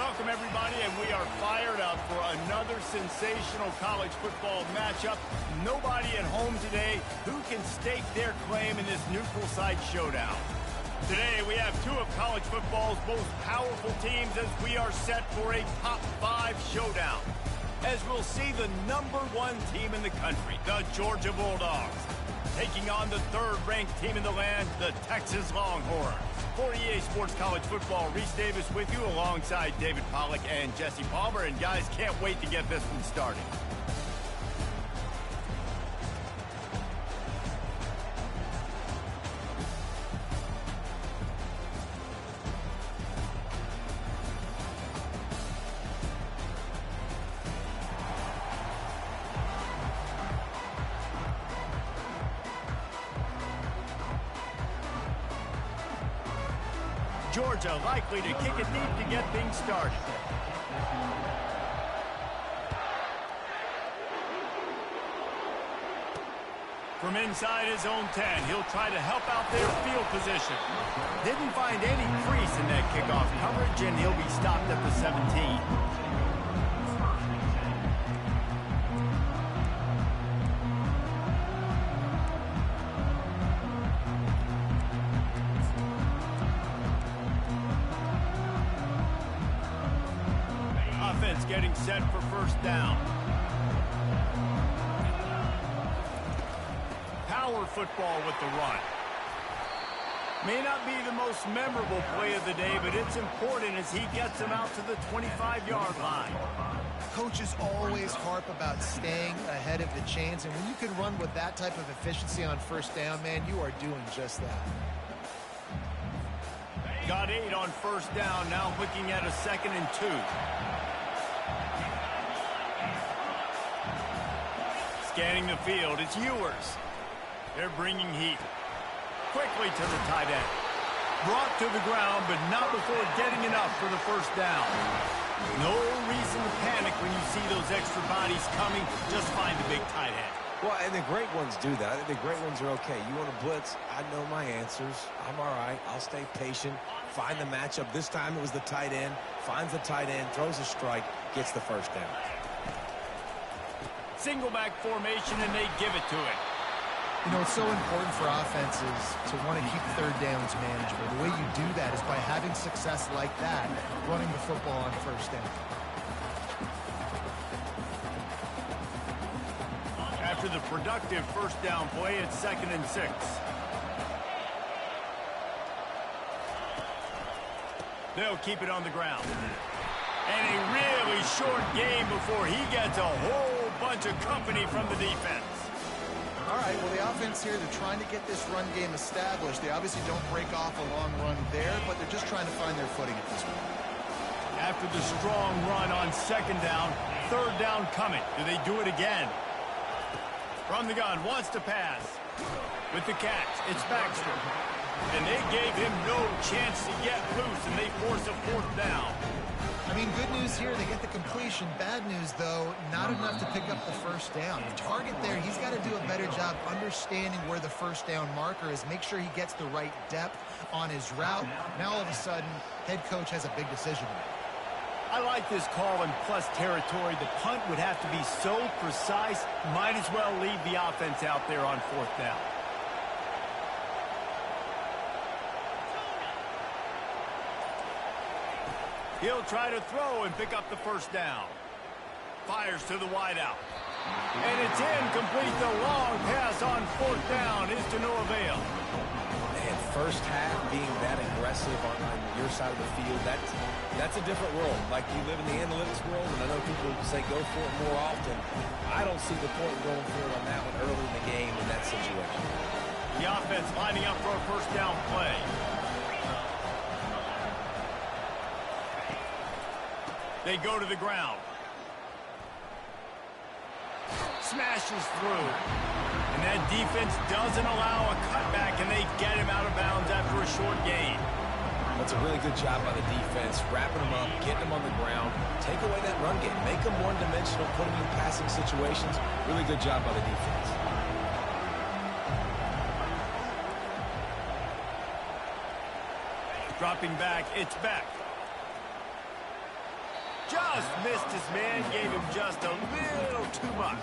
Welcome, everybody, and we are fired up for another sensational college football matchup. Nobody at home today who can stake their claim in this neutral site showdown. Today, we have two of college football's most powerful teams as we are set for a top 5 showdown. As we'll see the #1 team in the country, the Georgia Bulldogs, taking on the 3rd-ranked team in the land, the Texas Longhorns. For EA Sports College Football, Reese Davis with you alongside David Pollack and Jesse Palmer. And guys, can't wait to get this one started. Georgia likely to kick it deep to get things started. From inside his own 10, he'll try to help out their field position. Didn't find any crease in that kickoff coverage, and he'll be stopped at the 17. Getting set for first down. Power football with the run. May not be the most memorable play of the day, but it's important as he gets him out to the 25-yard line. Coaches always harp about staying ahead of the chains, and when you can run with that type of efficiency on first down, man, you are doing just that. Got 8 on first down, now looking at a 2nd and 2. Scanning the field, it's Ewers. They're bringing heat. Quickly to the tight end. Brought to the ground, but not before getting enough for the first down. No reason to panic when you see those extra bodies coming. Just find the big tight end. Well, and the great ones do that. I think the great ones are okay. You want to blitz? I know my answers. I'm all right. I'll stay patient. Find the matchup. This time it was the tight end. Finds the tight end, throws a strike, gets the first down. Single back formation, and they give it to it. You know, it's so important for offenses to want to keep 3rd downs manageable. The way you do that is by having success like that, running the football on first down. After the productive first down play, it's 2nd and 6. They'll keep it on the ground. And a really short game before he gets a whole bunch of company from the defense. All right, well, the offense here, they're trying to get this run game established. They obviously don't break off a long run there, but they're just trying to find their footing at this point. After the strong run on 2nd down, 3rd down coming. Do they do it again? From the gun, wants to pass. With the catch, it's Baxter. And they gave him no chance to get loose, and they force a 4th down. I mean, good news here, they get the completion. Bad news, though, not enough to pick up the first down. The target there, he's got to do a better job understanding where the first down marker is, make sure he gets the right depth on his route. Now, all of a sudden, head coach has a big decision to make. I like this call in plus territory. The punt would have to be so precise, might as well leave the offense out there on 4th down. He'll try to throw and pick up the first down. Fires to the wideout. And it's incomplete. The long pass on 4th down is to no avail. And first half being that aggressive on your side of the field, that's a different world. Like, you live in the analytics world, and I know people say go for it more often. I don't see the point in going for it on that one early in the game in that situation. The offense lining up for a first down play. They go to the ground. Smashes through. And that defense doesn't allow a cutback, and they get him out of bounds after a short gain. That's a really good job by the defense, wrapping them up, getting them on the ground. Take away that run game. Make them one-dimensional, put them in passing situations. Really good job by the defense. Dropping back, it's Beck. just missed his man, gave him just a little too much.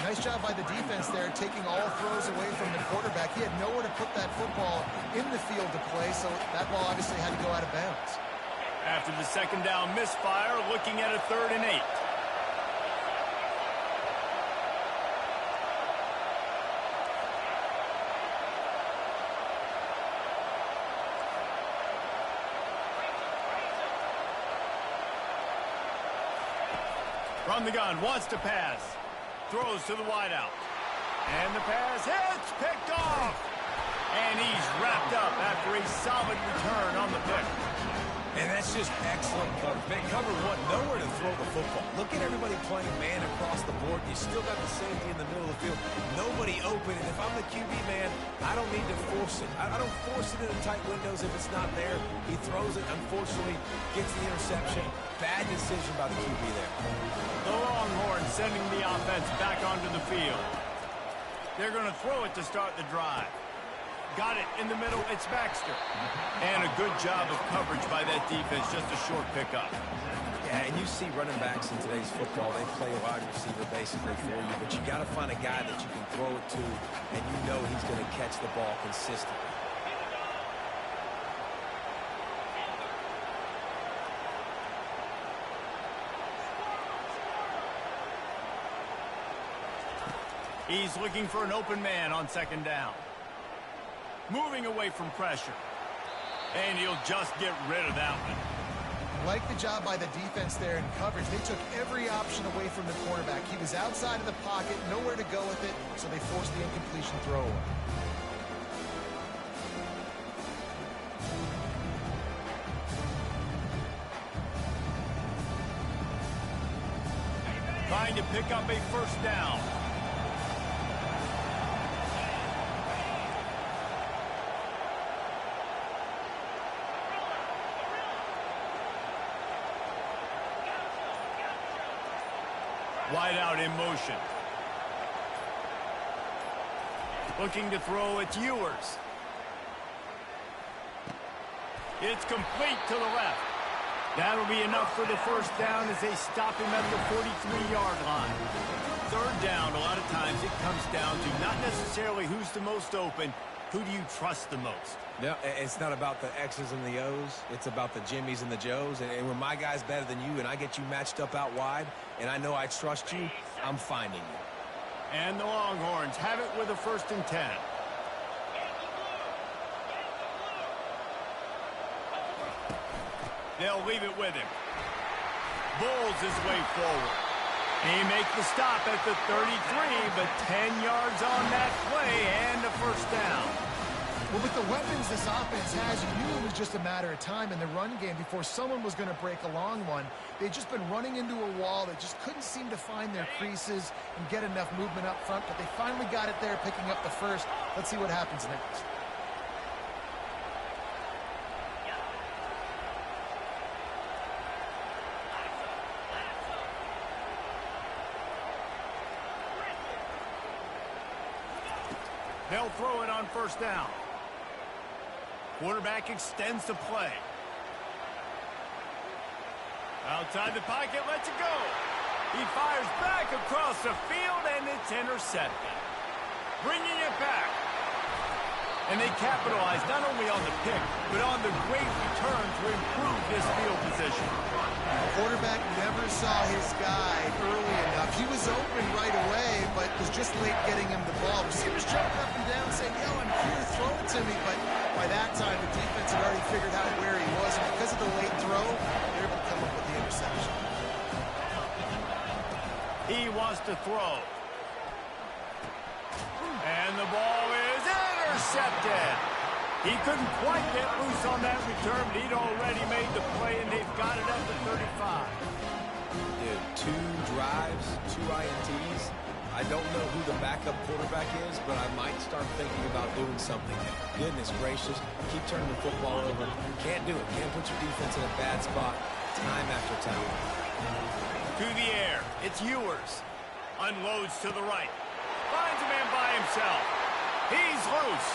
Nice job by the defense there, taking all throws away from the quarterback. He had nowhere to put that football in the field to play, so that ball obviously had to go out of bounds. After the second down misfire, looking at a 3rd and 8. From the gun, wants to pass. Throws to the wideout. And the pass hits, picked off. And he's wrapped up after a solid return on the pick. And that's just excellent coverage. Man, cover one, nowhere to throw the football. Look at everybody playing man across the board. You still got the safety in the middle of the field. Nobody open. And if I'm the QB, man, I don't need to force it. I don't force it into tight windows if it's not there. He throws it, unfortunately, gets the interception. Bad decision by the QB there. The Longhorns sending the offense back onto the field. They're going to throw it to start the drive. Got it in the middle. It's Baxter. And a good job of coverage by that defense. Just a short pickup. Yeah, and you see running backs in today's football, they play a wide receiver basically for you, but you got to find a guy that you can throw it to, and you know he's going to catch the ball consistently. He's looking for an open man on 2nd down. Moving away from pressure. And he'll just get rid of that one. Like the job by the defense there in coverage. They took every option away from the quarterback. He was outside of the pocket, nowhere to go with it, so they forced the incompletion throw away. Trying to pick up a 1st down. Wide out in motion. Looking to throw, it's Ewers. It's complete to the left. That'll be enough for the 1st down as they stop him at the 43-yard line. 3rd down, a lot of times it comes down to not necessarily who's the most open, who do you trust the most? No, it's not about the X's and the O's. It's about the Jimmys and the Joes. And when my guy's better than you and I get you matched up out wide and I know I trust you, I'm finding you. And the Longhorns have it with a 1st and 10. They'll leave it with him. Bulls his way forward. He makes the stop at the 33, but 10 yards on that play and a 1st down. Well, with the weapons this offense has, you knew it was just a matter of time in the run game before someone was going to break a long one. They'd just been running into a wall. They just couldn't seem to find their creases and get enough movement up front, but they finally got it there, picking up the 1st. Let's see what happens next. They'll throw it on 1st down. Quarterback extends the play. Outside the pocket, lets it go. He fires back across the field, and it's intercepted. Bringing it back. And they capitalize not only on the pick, but on the great return to improve this field position. The quarterback never saw his guy early enough. He was open right away, but was just late getting him the ball. Receivers jumping up and down saying, yo, I'm here, throw it to me. But by that time, the defense had already figured out where he was. And because of the late throw, they were able to come up with the interception. He wants to throw. And the ball is intercepted. He couldn't quite get loose on that return, but he'd already made the play, and they've got it at the 35. Dude, 2 drives, 2 INTs. I don't know who the backup quarterback is, but I might start thinking about doing something there. Goodness gracious, keep turning the football over. Can't do it. Can't put your defense in a bad spot time after time. To the air, it's Ewers. Unloads to the right. Finds a man by himself. He's loose.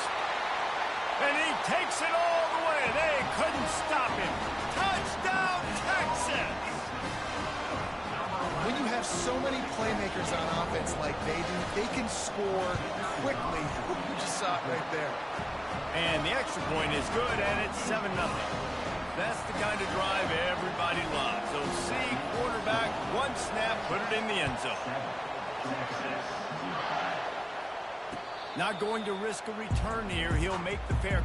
And he takes it all the way. They couldn't stop him. Touchdown, Texas! When you have so many playmakers on offense like they do, they can score quickly. You just saw it right there. And the extra point is good, and it's 7-0. That's the kind of drive everybody loves. So see, quarterback, one snap, put it in the end zone. Not going to risk a return here. He'll make the fair.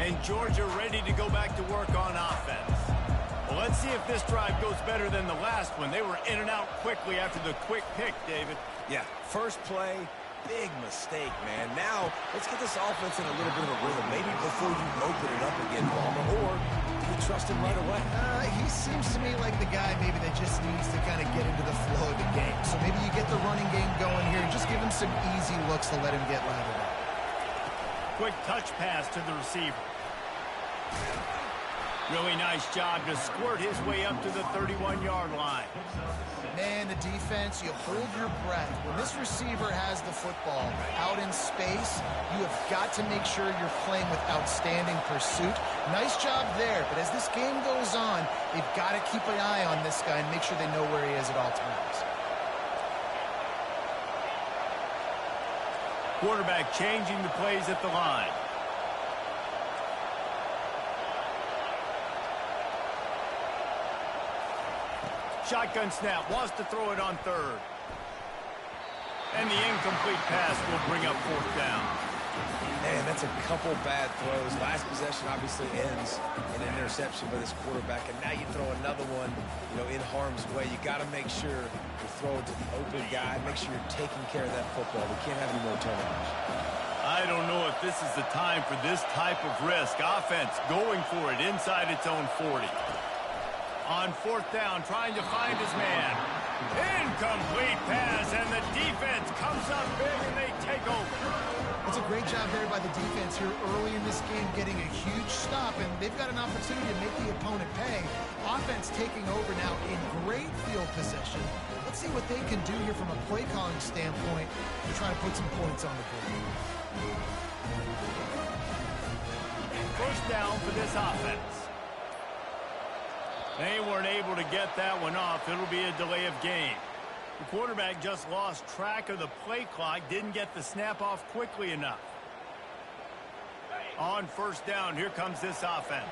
And Georgia ready to go back to work on offense. Well, let's see if this drive goes better than the last one. They were in and out quickly after the quick pick, David. Yeah, first play, big mistake, man. Now, let's get this offense in a little bit of a rhythm. Maybe before you open it up again, Palmer, or do you trust him right away? He seems to me like the guy maybe that just needs to kind of get into the flow of the game. So maybe you get the running game going here and just give him some easy looks to let him get lathered up. Quick touch pass to the receiver. Really nice job to squirt his way up to the 31-yard line. Man, the defense, you hold your breath. When this receiver has the football out in space, you have got to make sure you're playing with outstanding pursuit. Nice job there, but as this game goes on, they've got to keep an eye on this guy and make sure they know where he is at all times. Quarterback changing the plays at the line. Shotgun snap, wants to throw it on third. And the incomplete pass will bring up fourth down. Man, that's a couple bad throws. Last possession obviously ends in an interception by this quarterback, and now you throw another one, in harm's way. You got to make sure you throw it to the open guy. Make sure you're taking care of that football. We can't have any more turnovers. I don't know if this is the time for this type of risk. Offense going for it inside its own 40. On fourth down, trying to find his man. Incomplete pass, and the defense comes up big, and they take over. That's a great job there by the defense here early in this game, getting a huge stop, and they've got an opportunity to make the opponent pay. Offense taking over now in great field possession. Let's see what they can do here from a play calling standpoint to try to put some points on the board. First down for this offense. They weren't able to get that one off. It'll be a delay of game. The quarterback just lost track of the play clock, didn't get the snap off quickly enough. On first down, here comes this offense.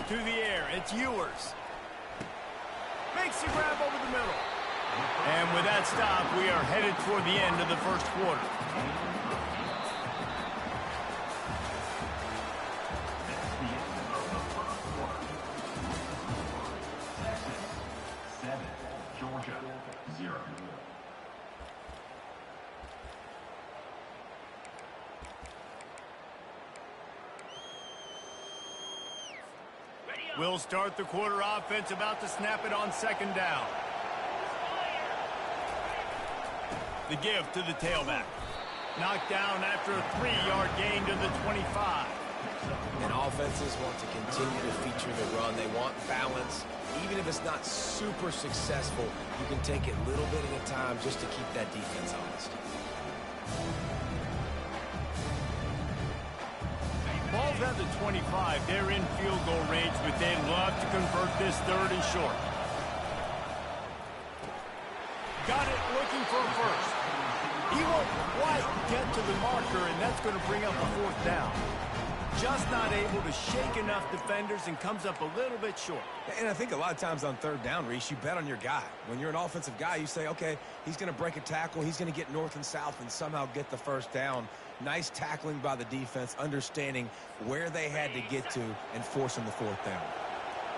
To the air, it's Ewers. Makes the grab over the middle. And with that stop, we are headed toward the end of the first quarter. Georgia, 0. We'll start the quarter offense, about to snap it on second down. The give to the tailback. Knocked down after a 3-yard gain to the 25. And offenses want to continue to feature the run. They want balance. Even if it's not super successful, you can take it a little bit at a time just to keep that defense honest. Ball's at the 25. They're in field goal range, but they'd love to convert this third and short. Got it, looking for a first. He won't quite get to the marker, and that's going to bring up a fourth down. Just not able to shake enough defenders and comes up a little bit short. And I think a lot of times on third down, Reese, you bet on your guy. When you're an offensive guy, you say, okay, he's going to break a tackle, he's going to get north and south and somehow get the first down. Nice tackling by the defense, understanding where they had to get to and forcing the fourth down.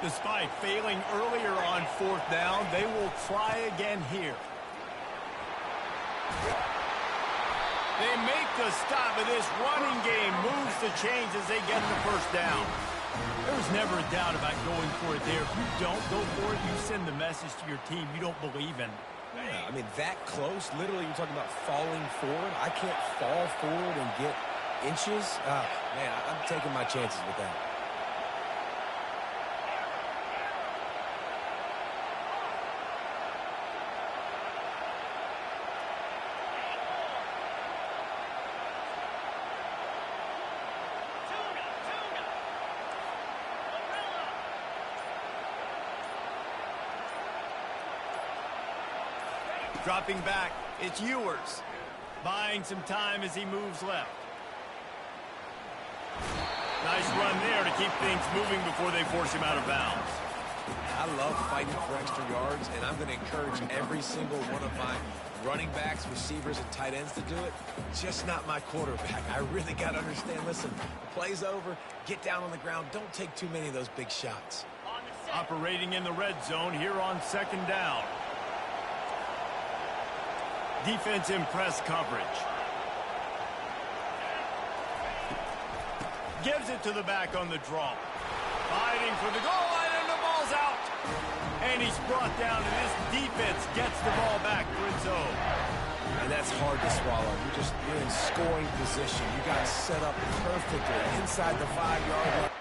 Despite failing earlier on fourth down, they will try again here. They make the stop, and this running game moves the chains as they get the first down. There was never a doubt about going for it there. If you don't go for it, you send the message to your team you don't believe in. Yeah, I mean, that close, literally, you're talking about falling forward. I can't fall forward and get inches. Man, I'm taking my chances with that. Dropping back, it's Ewers. Buying some time as he moves left. Nice run there to keep things moving before they force him out of bounds. I love fighting for extra yards, and I'm going to encourage every single one of my running backs, receivers, and tight ends to do it. Just not my quarterback. I really got to understand, listen, the play's over, get down on the ground, don't take too many of those big shots. Operating in the red zone here on second down. Defense in press coverage. Gives it to the back on the draw. Fighting for the goal line, and the ball's out. And he's brought down, and this defense gets the ball back for its own. And that's hard to swallow. You're in scoring position. You got set up perfectly inside the 5-yard line.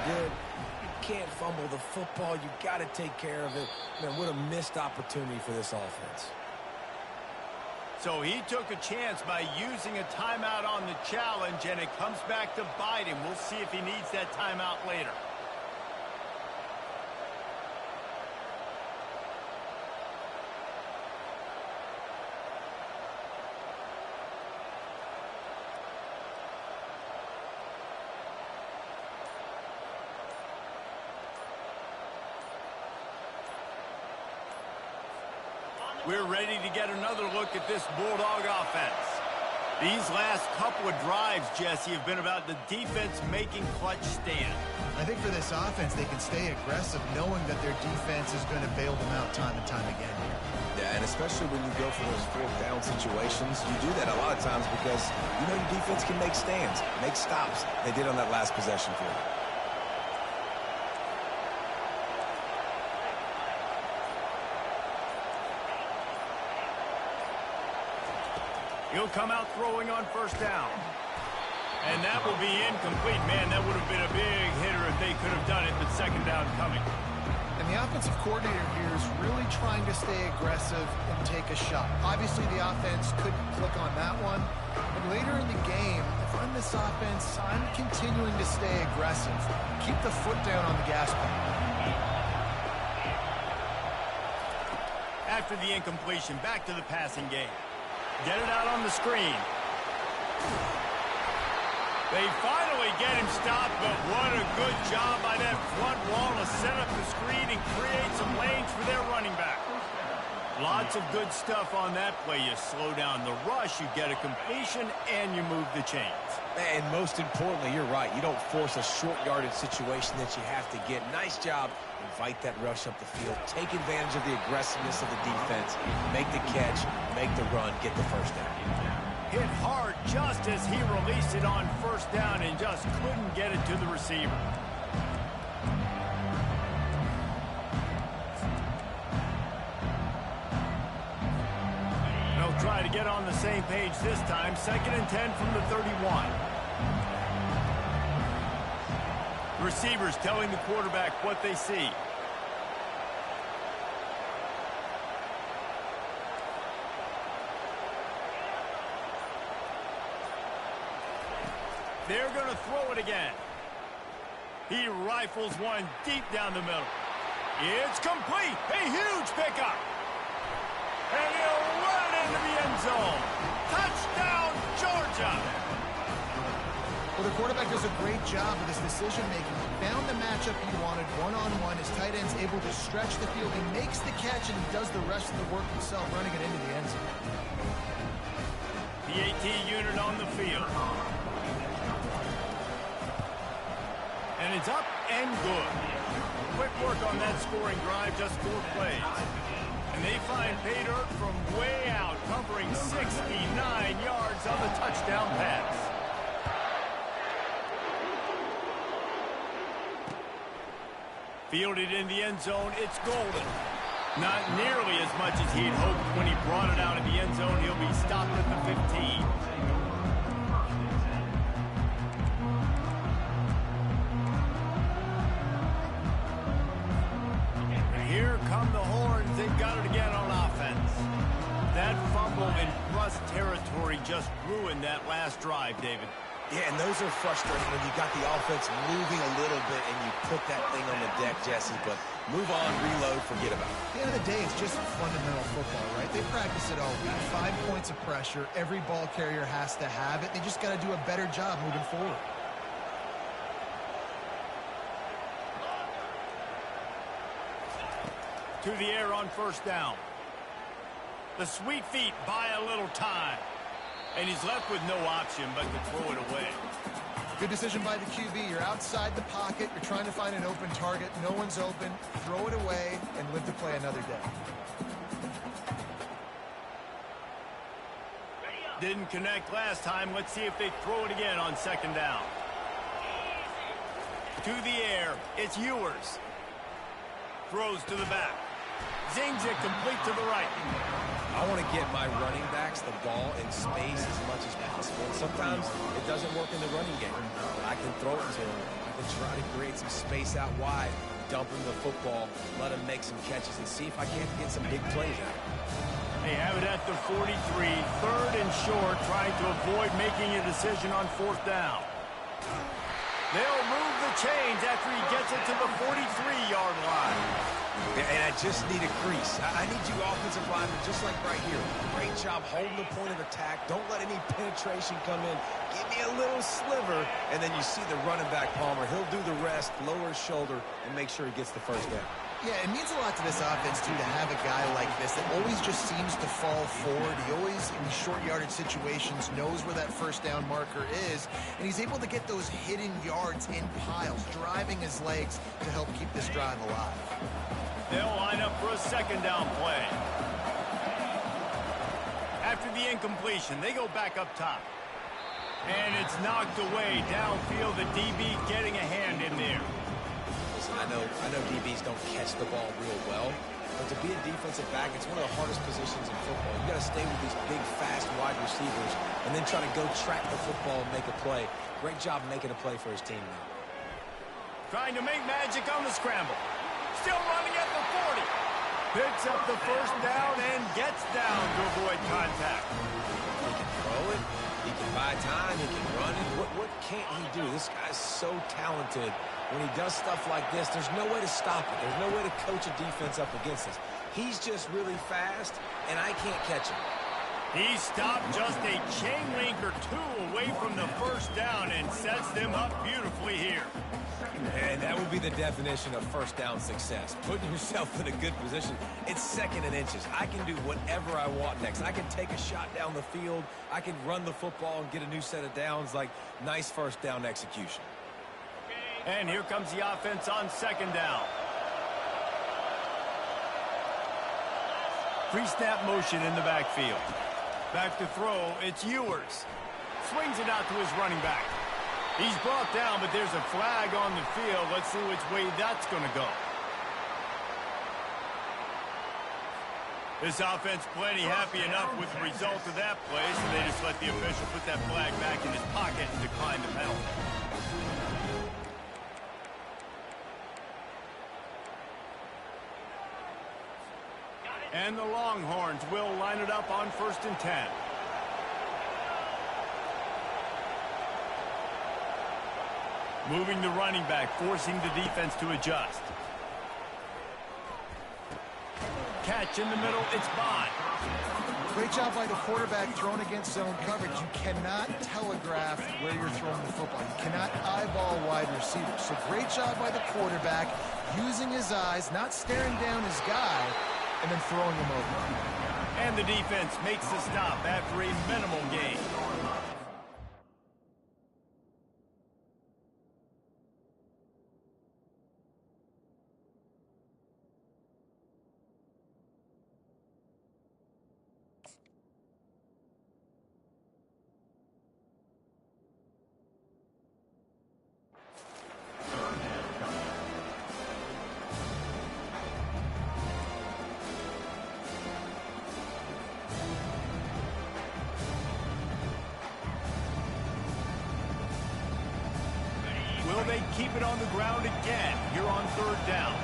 Good. You can't fumble the football. You got to take care of it. Man, what a missed opportunity for this offense. So he took a chance by using a timeout on the challenge, and it comes back to bite him. We'll see if he needs that timeout later. We're ready to get another look at this Bulldog offense. These last couple of drives, Jesse, have been about the defense making clutch stand. I think for this offense, they can stay aggressive knowing that their defense is going to bail them out time and time again here. Yeah, and especially when you go for those 4th down situations, you do that a lot of times because you know your defense can make stands, make stops. They did on that last possession for you. He'll come out throwing on first down. And that will be incomplete. Man, that would have been a big hitter if they could have done it, but second down coming. And the offensive coordinator here is really trying to stay aggressive and take a shot. Obviously, the offense couldn't click on that one. But later in the game, if I'm this offense, I'm continuing to stay aggressive. Keep the foot down on the gas pedal. After the incompletion, back to the passing game. Get it out on the screen. They finally get him stopped, but what a good job by that front wall to set up the screen and create some lanes for their running back. Lots of good stuff on that play. You slow down the rush, you get a completion, and you move the chains. And most importantly, you're right. You don't force a short yardage situation that you have to get. Nice job. Invite that rush up the field. Take advantage of the aggressiveness of the defense. Make the catch, make the run, get the first down. Hit hard just as he released it on first down and just couldn't get it to the receiver. They'll try to get on the same page this time. 2nd and 10 from the 31. Receivers telling the quarterback what they see. They're going to throw it again. He rifles one deep down the middle. It's complete. A huge pickup. And he'll run it into the end zone. Touchdown, Georgia! Well, the quarterback does a great job with his decision-making. He found the matchup he wanted one-on-one. His tight end's able to stretch the field. He makes the catch, and he does the rest of the work himself, running it into the end zone. The AT unit on the field. And it's up and good. Quick work on that scoring drive, just 4 plays. And they find pay dirt from way out, covering 69 yards on the touchdown pass. Fielded in the end zone, it's golden. Not nearly as much as he'd hoped when he brought it out of the end zone. He'll be stopped at the 15. And here come the horns. They've got it again on offense. That fumble in Russ territory just ruined that last drive, David. Yeah, and those are frustrating when you got the offense moving a little bit and you put that thing on the deck, Jesse. But move on, reload, forget about it. At the end of the day, it's just fundamental football, right? They practice it all week. 5 points of pressure. Every ball carrier has to have it. They just got to do a better job moving forward. To the air on first down. The sweet feet buy a little time. And he's left with no option but to throw it away. Good decision by the QB. You're outside the pocket. You're trying to find an open target. No one's open. Throw it away and live to play another day. Didn't connect last time. Let's see if they throw it again on second down. To the air. It's Ewers. Throws to the back. Zings it complete to the right. I want to get my running backs the ball in space as much as possible. And sometimes it doesn't work in the running game. But I can throw it to him. I can try to create some space out wide, dump him the football, let him make some catches, and see if I can't get some big plays out. They have it at the 43, third and short, trying to avoid making a decision on fourth down. They'll move the chains after he gets it to the 43-yard line. Yeah, and I just need a crease. I need you offensive linemen, just like right here. Great job holding the point of attack. Don't let any penetration come in. Give me a little sliver, and then you see the running back, Palmer. He'll do the rest, lower his shoulder, and make sure he gets the first down. Yeah, it means a lot to this offense, too, to have a guy like this that always just seems to fall forward. He always, in these short yardage situations, knows where that first down marker is, and he's able to get those hidden yards in piles, driving his legs to help keep this drive alive. They'll line up for a second down play. After the incompletion, they go back up top. And it's knocked away downfield. The DB getting a hand in there. I know DBs don't catch the ball real well, but to be a defensive back, it's one of the hardest positions in football. You got to stay with these big, fast wide receivers and then try to go track the football and make a play. Great job making a play for his team now. Trying to make magic on the scramble. Still running at the 40. Picks up the first down and gets down to avoid contact. He can throw it. He can buy time. He can run it. What can't he do? This guy's so talented. When he does stuff like this, there's no way to stop it. There's no way to coach a defense up against us. He's just really fast, and I can't catch him. He stopped just a chain link or two away from the first down and sets them up beautifully here. And that would be the definition of first down success. Putting yourself in a good position. It's second and inches. I can do whatever I want next. I can take a shot down the field. I can run the football and get a new set of downs. Like, nice first down execution. And here comes the offense on second down. Pre-snap motion in the backfield. Back to throw, it's Ewers. Swings it out to his running back. He's brought down, but there's a flag on the field. Let's see which way that's going to go. This offense plenty happy enough with the result of that play, so they just let the official put that flag back in his pocket and decline the penalty. And the Longhorns will line it up on 1st and 10. Moving the running back, forcing the defense to adjust. Catch in the middle, it's Bond. Great job by the quarterback throwing against zone coverage. You cannot telegraph where you're throwing the football. You cannot eyeball wide receivers. So great job by the quarterback using his eyes, not staring down his guy, and then throwing him over. And the defense makes the stop after a minimal gain. Will they keep it on the ground again here on third down?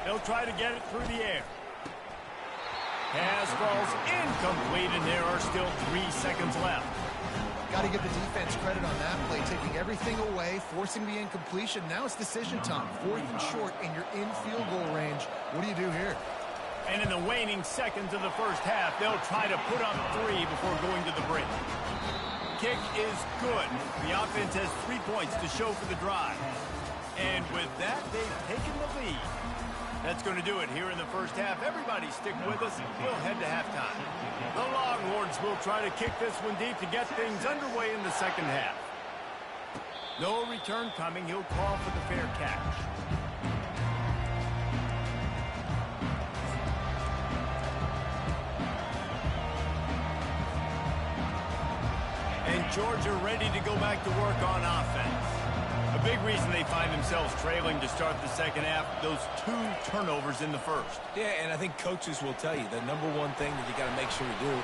They'll try to get it through the air. Pass falls incomplete, and there are still 3 seconds left. Got to give the defense credit on that play, taking everything away, forcing the incompletion. Now it's decision time. 4th and short, and you're in field goal range. What do you do here? And in the waning seconds of the first half, they'll try to put up 3 before going to the break. Kick is good. The offense has 3 points to show for the drive. And with that, they've taken the lead. That's going to do it here in the first half. Everybody stick with us. We'll head to halftime. The Longhorns will try to kick this one deep to get things underway in the second half. No return coming. He'll call for the fair catch. And Georgia ready to go back to work on offense. A big reason they find themselves trailing to start the second half, those 2 turnovers in the first. Yeah, and I think coaches will tell you the number one thing that you got to make sure you do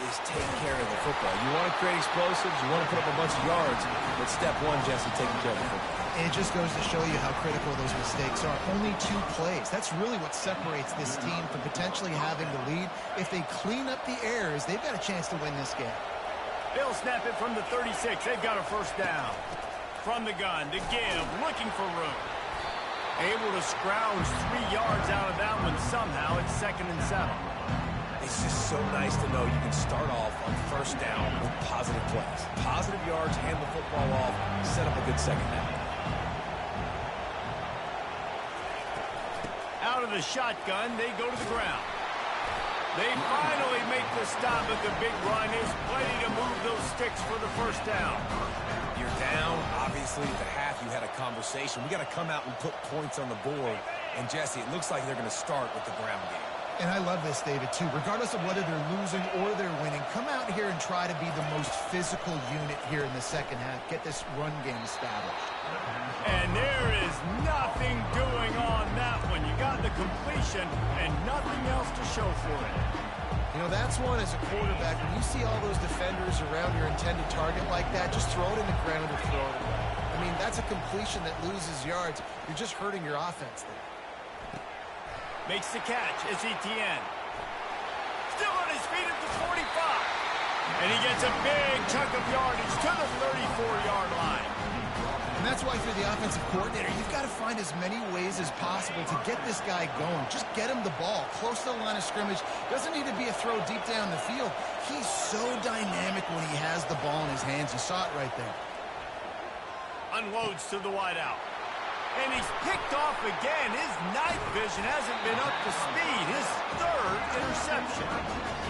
is take care of the football. You want to create explosives, you want to put up a bunch of yards, but step 1, Jesse, taking care of the football. And it just goes to show you how critical those mistakes are. Only 2 plays. That's really what separates this team from potentially having the lead. If they clean up the errors, they've got a chance to win this game. They'll snap it from the 36. They've got a first down. From the gun to give, looking for room. Able to scrounge 3 yards out of that one somehow. It's 2nd and 7. It's just so nice to know you can start off on first down with positive plays. Positive yards, hand the football off, set up a good second down. Out of the shotgun, they go to the ground. They finally make the stop, but the big run is plenty to move those sticks for the first down. You're down. Obviously, at the half, you had a conversation. We got to come out and put points on the board. And, Jesse, it looks like they're going to start with the ground game. And I love this, David, too. Regardless of whether they're losing or they're winning, come out here and try to be the most physical unit here in the second half. Get this run game established. And there is nothing doing on that one. You got the completion and nothing else to show for it. You know, that's one as a quarterback. When you see all those defenders around your intended target like that, just throw it in the ground or throw it away. I mean, that's a completion that loses yards. You're just hurting your offense there. Makes the catch. It's Etienne. Still on his feet at the 45. And he gets a big chunk of yardage to the 34-yard line. And that's why, if you're the offensive coordinator, you've got to find as many ways as possible to get this guy going. Just get him the ball close to the line of scrimmage. Doesn't need to be a throw deep down the field. He's so dynamic when he has the ball in his hands. You saw it right there. Unloads to the wideout. And he's picked off again. His night vision hasn't been up to speed. His 3rd interception.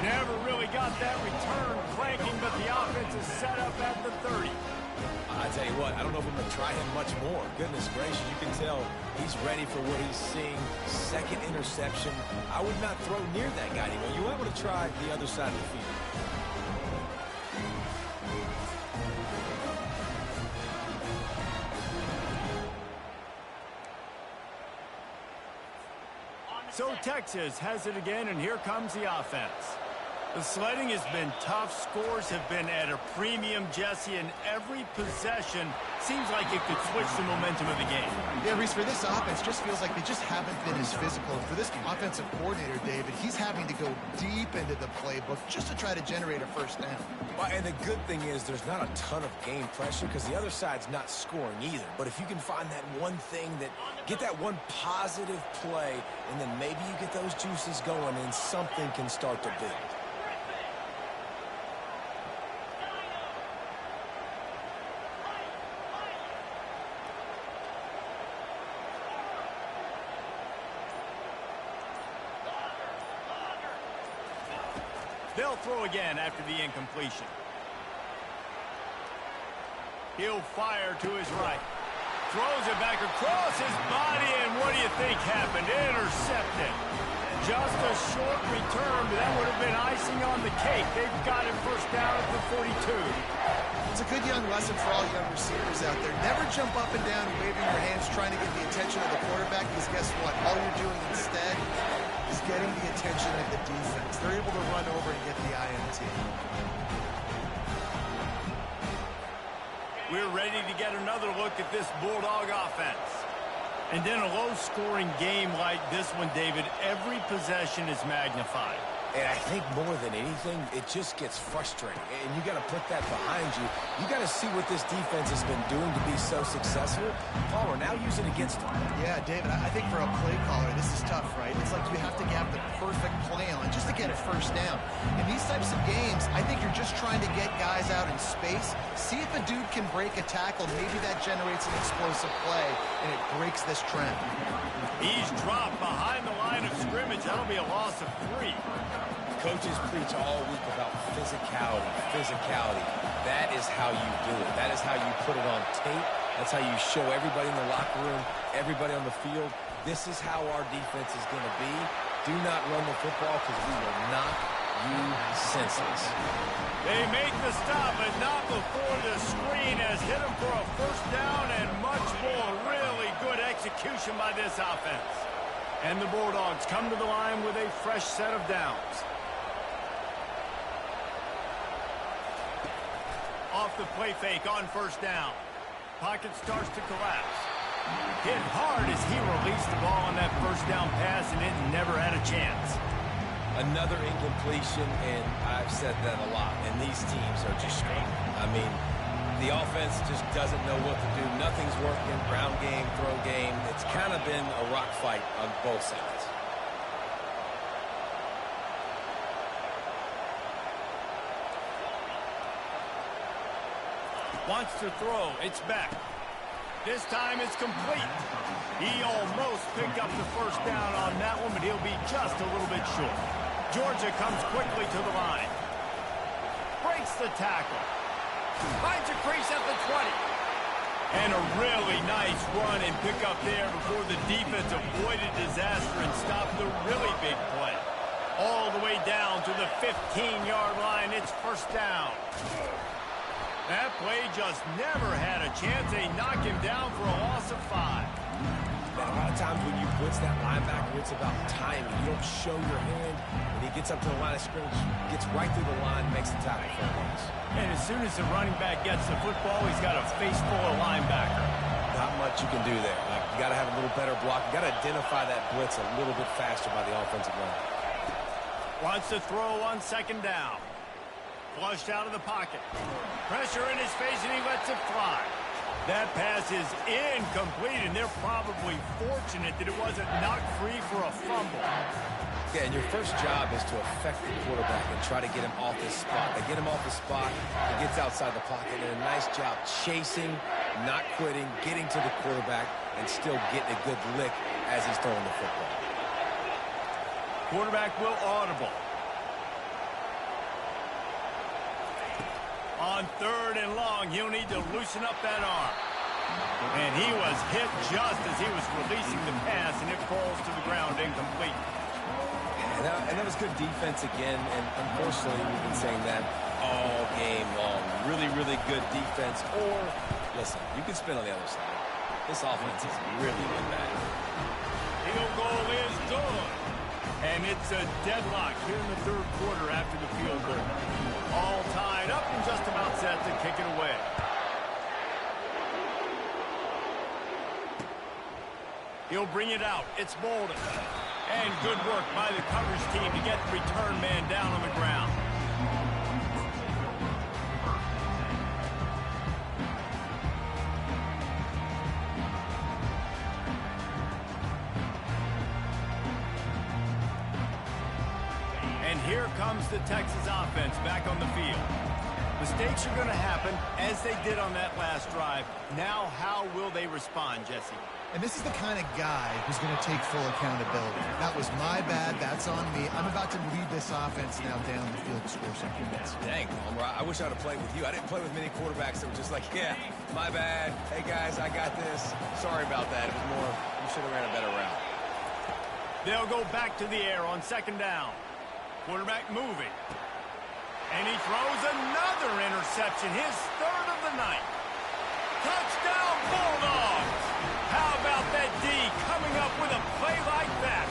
Never really got that return cranking, but the offense is set up at the 30. I tell you what, I don't know if I'm going to try him much more. Goodness gracious, you can tell he's ready for what he's seeing. 2nd interception. I would not throw near that guy anymore. You might want to try the other side of the field. So Texas has it again, and here comes the offense. The sledding has been tough. Scores have been at a premium, Jesse, and every possession seems like it could switch the momentum of the game. Yeah, Reese, for this offense, just feels like they just haven't been as physical. For this offensive coordinator, David, he's having to go deep into the playbook just to try to generate a first down. Well, and the good thing is there's not a ton of game pressure because the other side's not scoring either. But if you can find that one thing, get that one positive play, and then maybe you get those juices going and something can start to build. They'll throw again after the incompletion. He'll fire to his right. Throws it back across his body, and what do you think happened? Intercepted. Just a short return, but that would have been icing on the cake. They've got it first down at the 42. It's a good young lesson for all young receivers out there. Never jump up and down waving your hands trying to get the attention of the quarterback, because guess what? All you're doing instead is getting the attention of the defense. They're able to run over and get the INT. We're ready to get another look at this Bulldog offense. And in a low-scoring game like this one, David, every possession is magnified. And I think more than anything, it just gets frustrating. And you got to put that behind you. You got to see what this defense has been doing to be so successful. Palmer, now use it against them. Yeah, David, I think for a play caller, this is tough, right? It's like you have to have the perfect play on just to get a first down. In these types of games, I think you're just trying to get guys out in space, see if a dude can break a tackle. Maybe that generates an explosive play, and it breaks this trend. He's dropped behind the line of scrimmage. That'll be a loss of 3. Coaches preach all week about physicality, physicality. That is how you do it. That is how you put it on tape. That's how you show everybody in the locker room, everybody on the field. This is how our defense is going to be. Do not run the football because we will knock you senseless. They make the stop, but not before the screen has hit him for a first down and much more. Really good execution by this offense. And the Bulldogs come to the line with a fresh set of downs. Off the play fake on first down. Pocket starts to collapse. Hit hard as he released the ball on that first down pass, and it never had a chance. Another incompletion, and I've said that a lot, and these teams are just struggling. I mean, the offense just doesn't know what to do. Nothing's working. Ground game, throw game. It's kind of been a rock fight on both sides. Wants to throw. It's back. This time it's complete. He almost picked up the first down on that one, but he'll be just a little bit short. Georgia comes quickly to the line. Breaks the tackle. Finds a crease at the 20. And a really nice run and pick up there before the defense avoided disaster and stopped the really big play. All the way down to the 15-yard line. It's first down. That play just never had a chance. They knock him down for a loss of 5. Man, a lot of times when you blitz that linebacker, it's about timing. You don't show your hand. When he gets up to the line of scrimmage, gets right through the line, makes the tackle for a loss. And as soon as the running back gets the football, he's got a face full of linebacker. Not much you can do there. You got to have a little better block. You got to identify that blitz a little bit faster by the offensive line. Wants to throw on second down. Flushed out of the pocket. Pressure in his face, and he lets it fly. That pass is incomplete, and they're probably fortunate that it wasn't knocked free for a fumble. Yeah, and your first job is to affect the quarterback and try to get him off his spot. They get him off the spot, he gets outside the pocket, and a nice job chasing, not quitting, getting to the quarterback, and still getting a good lick as he's throwing the football. Quarterback will audible. On third and long, he'll need to loosen up that arm. And he was hit just as he was releasing the pass, and it falls to the ground incomplete. And that was good defense again, and unfortunately, we've been saying that all game long. Really, really good defense. Or, listen, you can spin on the other side. This offense is really, really bad. Field goal is good. And it's a deadlock here in the third quarter after the field goal. All tied up and just about set to kick it away. He'll bring it out. It's Bolden. And good work by the coverage team to get the return man down on the ground. And here comes the Texas offense back on the field. Mistakes are going to happen, as they did on that last drive. Now, how will they respond, Jesse? And this is the kind of guy who's going to take full accountability. That was my bad. That's on me. I'm about to lead this offense now down the field to score some points. Dang, Homer, I wish I'd have played with you. I didn't play with many quarterbacks that were just like, yeah, my bad. Hey, guys, I got this. Sorry about that. It was more, you should have ran a better route. They'll go back to the air on second down. Quarterback moving. And he throws another interception, his third of the night. Touchdown, Bulldogs! How about that D coming up with a play like that?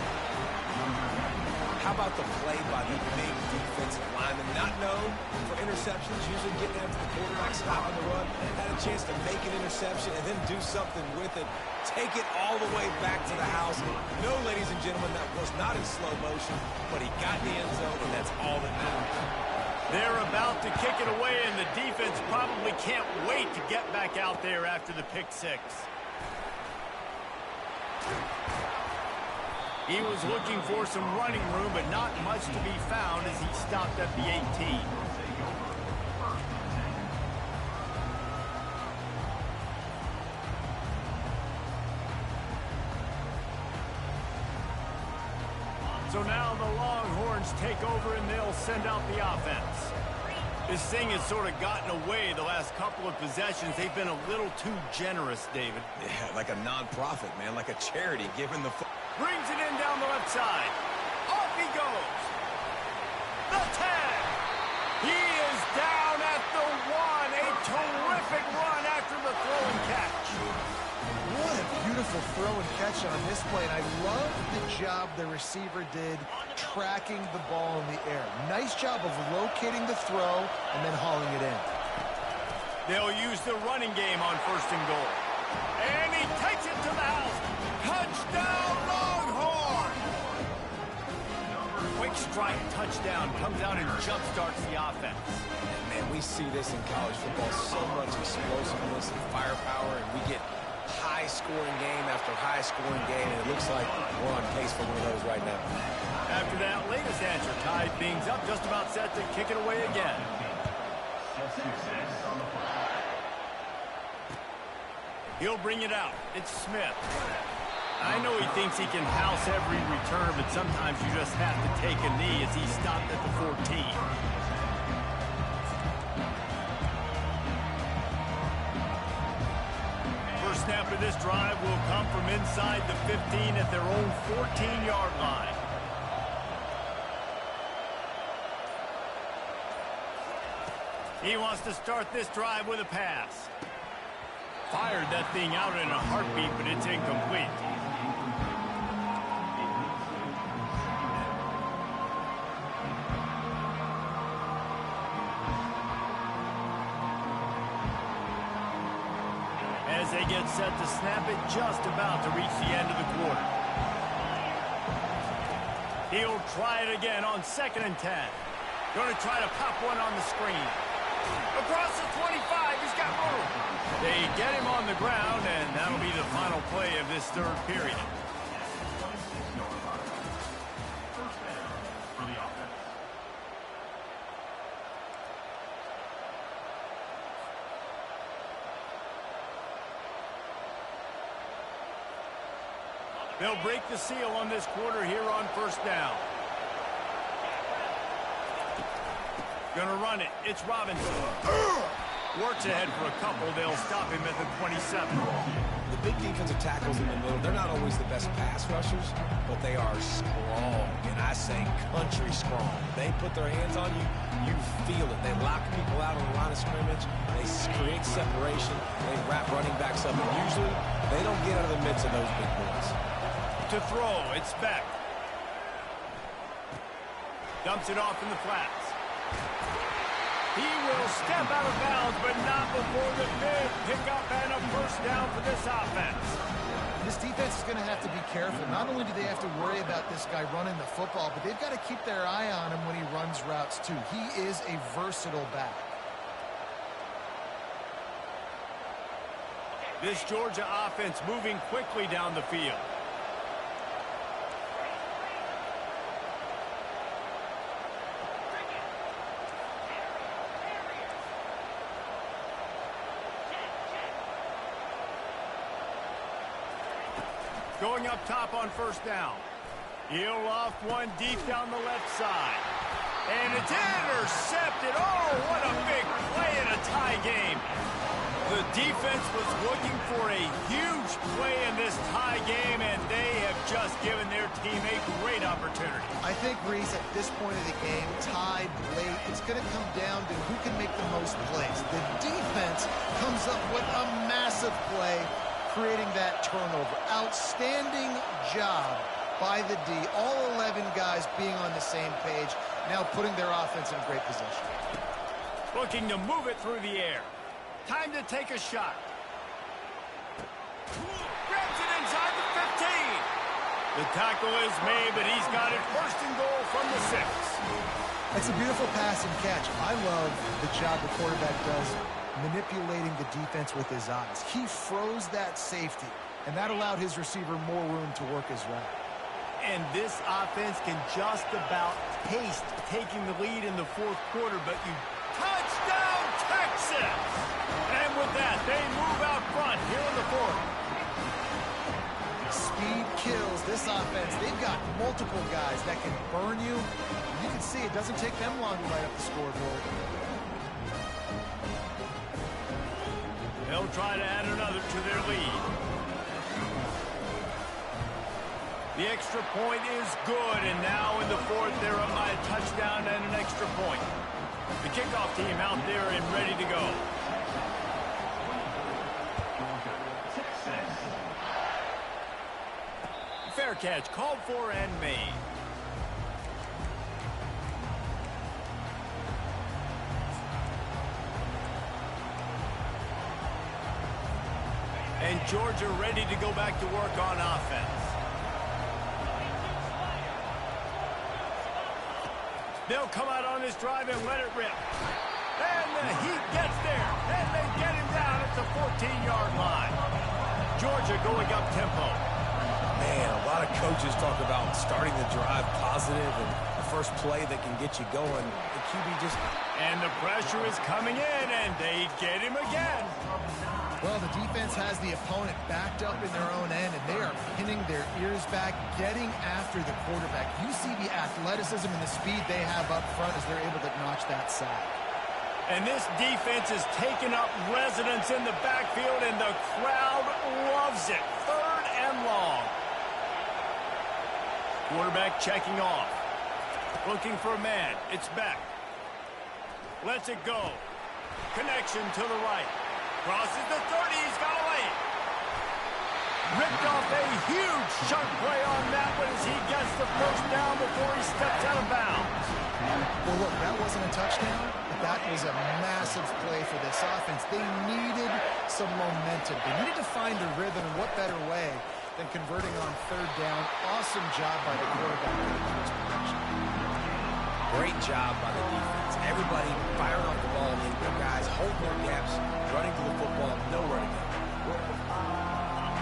How about the play by the big defensive lineman? Not known for interceptions, usually getting after the quarterback, stopping the run. Had a chance to make an interception and then do something with it. Take it all the way back to the house. No, ladies and gentlemen, that was not in slow motion, but he got in the end zone, and that's all that matters. They're about to kick it away, and the defense probably can't wait to get back out there after the pick six. He was looking for some running room, but not much to be found as he stopped at the 18. So now the Longhorns take over and they'll send out the offense. This thing has sort of gotten away the last couple of possessions. They've been a little too generous, David. Yeah, like a non-profit, man, like a charity giving the... Brings it in down the left side. Off he goes. The 10. He is down at the 1. A terrific run after the throw and catch. What a beautiful throw and catch on this play. And I love the job the receiver did tracking the ball in the air. Nice job of locating the throw and then hauling it in. They'll use the running game on first and goal. And he takes it to the house. Touchdown, Longhorn! Quick strike touchdown comes out and jumpstarts the offense. Man, we see this in college football, so much explosiveness and firepower, and we get high-scoring game after high-scoring game, and it looks like we're on pace for one of those right now. After that latest answer, tied things up, just about set to kick it away again. He'll bring it out. It's Smith. I know he thinks he can house every return, but sometimes you just have to take a knee as he stopped at the 14. First snap of this drive will come from inside the 15 at their own 14-yard line. He wants to start this drive with a pass. Fired that thing out in a heartbeat, but it's incomplete. As they get set to snap it, just about to reach the end of the quarter. He'll try it again on 2nd and 10. Going to try to pop one on the screen. Across the 25, he's got room. They get him on the ground, and that'll be the final play of this third period. They'll break the seal on this quarter here on first down. Gonna run it. It's Robinson. Works ahead for a couple. They'll stop him at the 27. The big defensive tackles in the middle, they're not always the best pass rushers, but they are strong, and I say country strong. They put their hands on you, you feel it. They lock people out on the line of scrimmage. They create separation. They wrap running backs up, and usually they don't get out of the midst of those big boys. To throw, it's Beck. Dumps it off in the flats. He will step out of bounds, but not before the big pickup and a first down for this offense. This defense is going to have to be careful. Not only do they have to worry about this guy running the football, but they've got to keep their eye on him when he runs routes too. He is a versatile back. This Georgia offense moving quickly down the field. Going up top on first down. He'll loft one deep down the left side. And it's intercepted. Oh, what a big play in a tie game. The defense was looking for a huge play in this tie game, and they have just given their team a great opportunity. I think, Reese, at this point of the game, tied late, it's going to come down to who can make the most plays. The defense comes up with a massive play, creating that turnover. Outstanding job by the D. All 11 guys being on the same page, now putting their offense in a great position. Looking to move it through the air. Time to take a shot. Grabs it inside the 15. The tackle is made, but he's got it first and goal from the 6. It's a beautiful pass and catch. I love the job the quarterback does manipulating the defense with his eyes. He froze that safety, and that allowed his receiver more room to work his route. And this offense can just about taste taking the lead in the fourth quarter, but you touchdown Texas! And with that, they move out front here in the fourth. Speed kills this offense. They've got multiple guys that can burn you. You can see it doesn't take them long to light up the scoreboard. They'll try to add another to their lead. The extra point is good, and now in the fourth, they're up by a touchdown and an extra point. The kickoff team out there and ready to go. Fair catch called for and made. And Georgia ready to go back to work on offense. They'll come out on this drive and let it rip. And the Heat gets there. And they get him down at the 14-yard line. Georgia going up tempo. Man, a lot of coaches talk about starting the drive positive and the first play that can get you going. The QB just... And the pressure is coming in, and they get him again. Well, the defense has the opponent backed up in their own end, and they are pinning their ears back, getting after the quarterback. You see the athleticism and the speed they have up front as they're able to notch that sack. And this defense is taking up residence in the backfield, and the crowd loves it. Third and long. Quarterback checking off. Looking for a man. It's Beck. Lets it go. Connection to the right. Crosses the 30. He's got a lane. Ripped off a huge chunk play on that one as he gets the first down before he steps out of bounds. Well, look, that wasn't a touchdown, but that was a massive play for this offense. They needed some momentum. They needed to find a rhythm, and what better way than converting on third down. Awesome job by the quarterback. Great job by the defense. Everybody firing off the ball. The guys holding their gaps, running to the football, nowhere to go.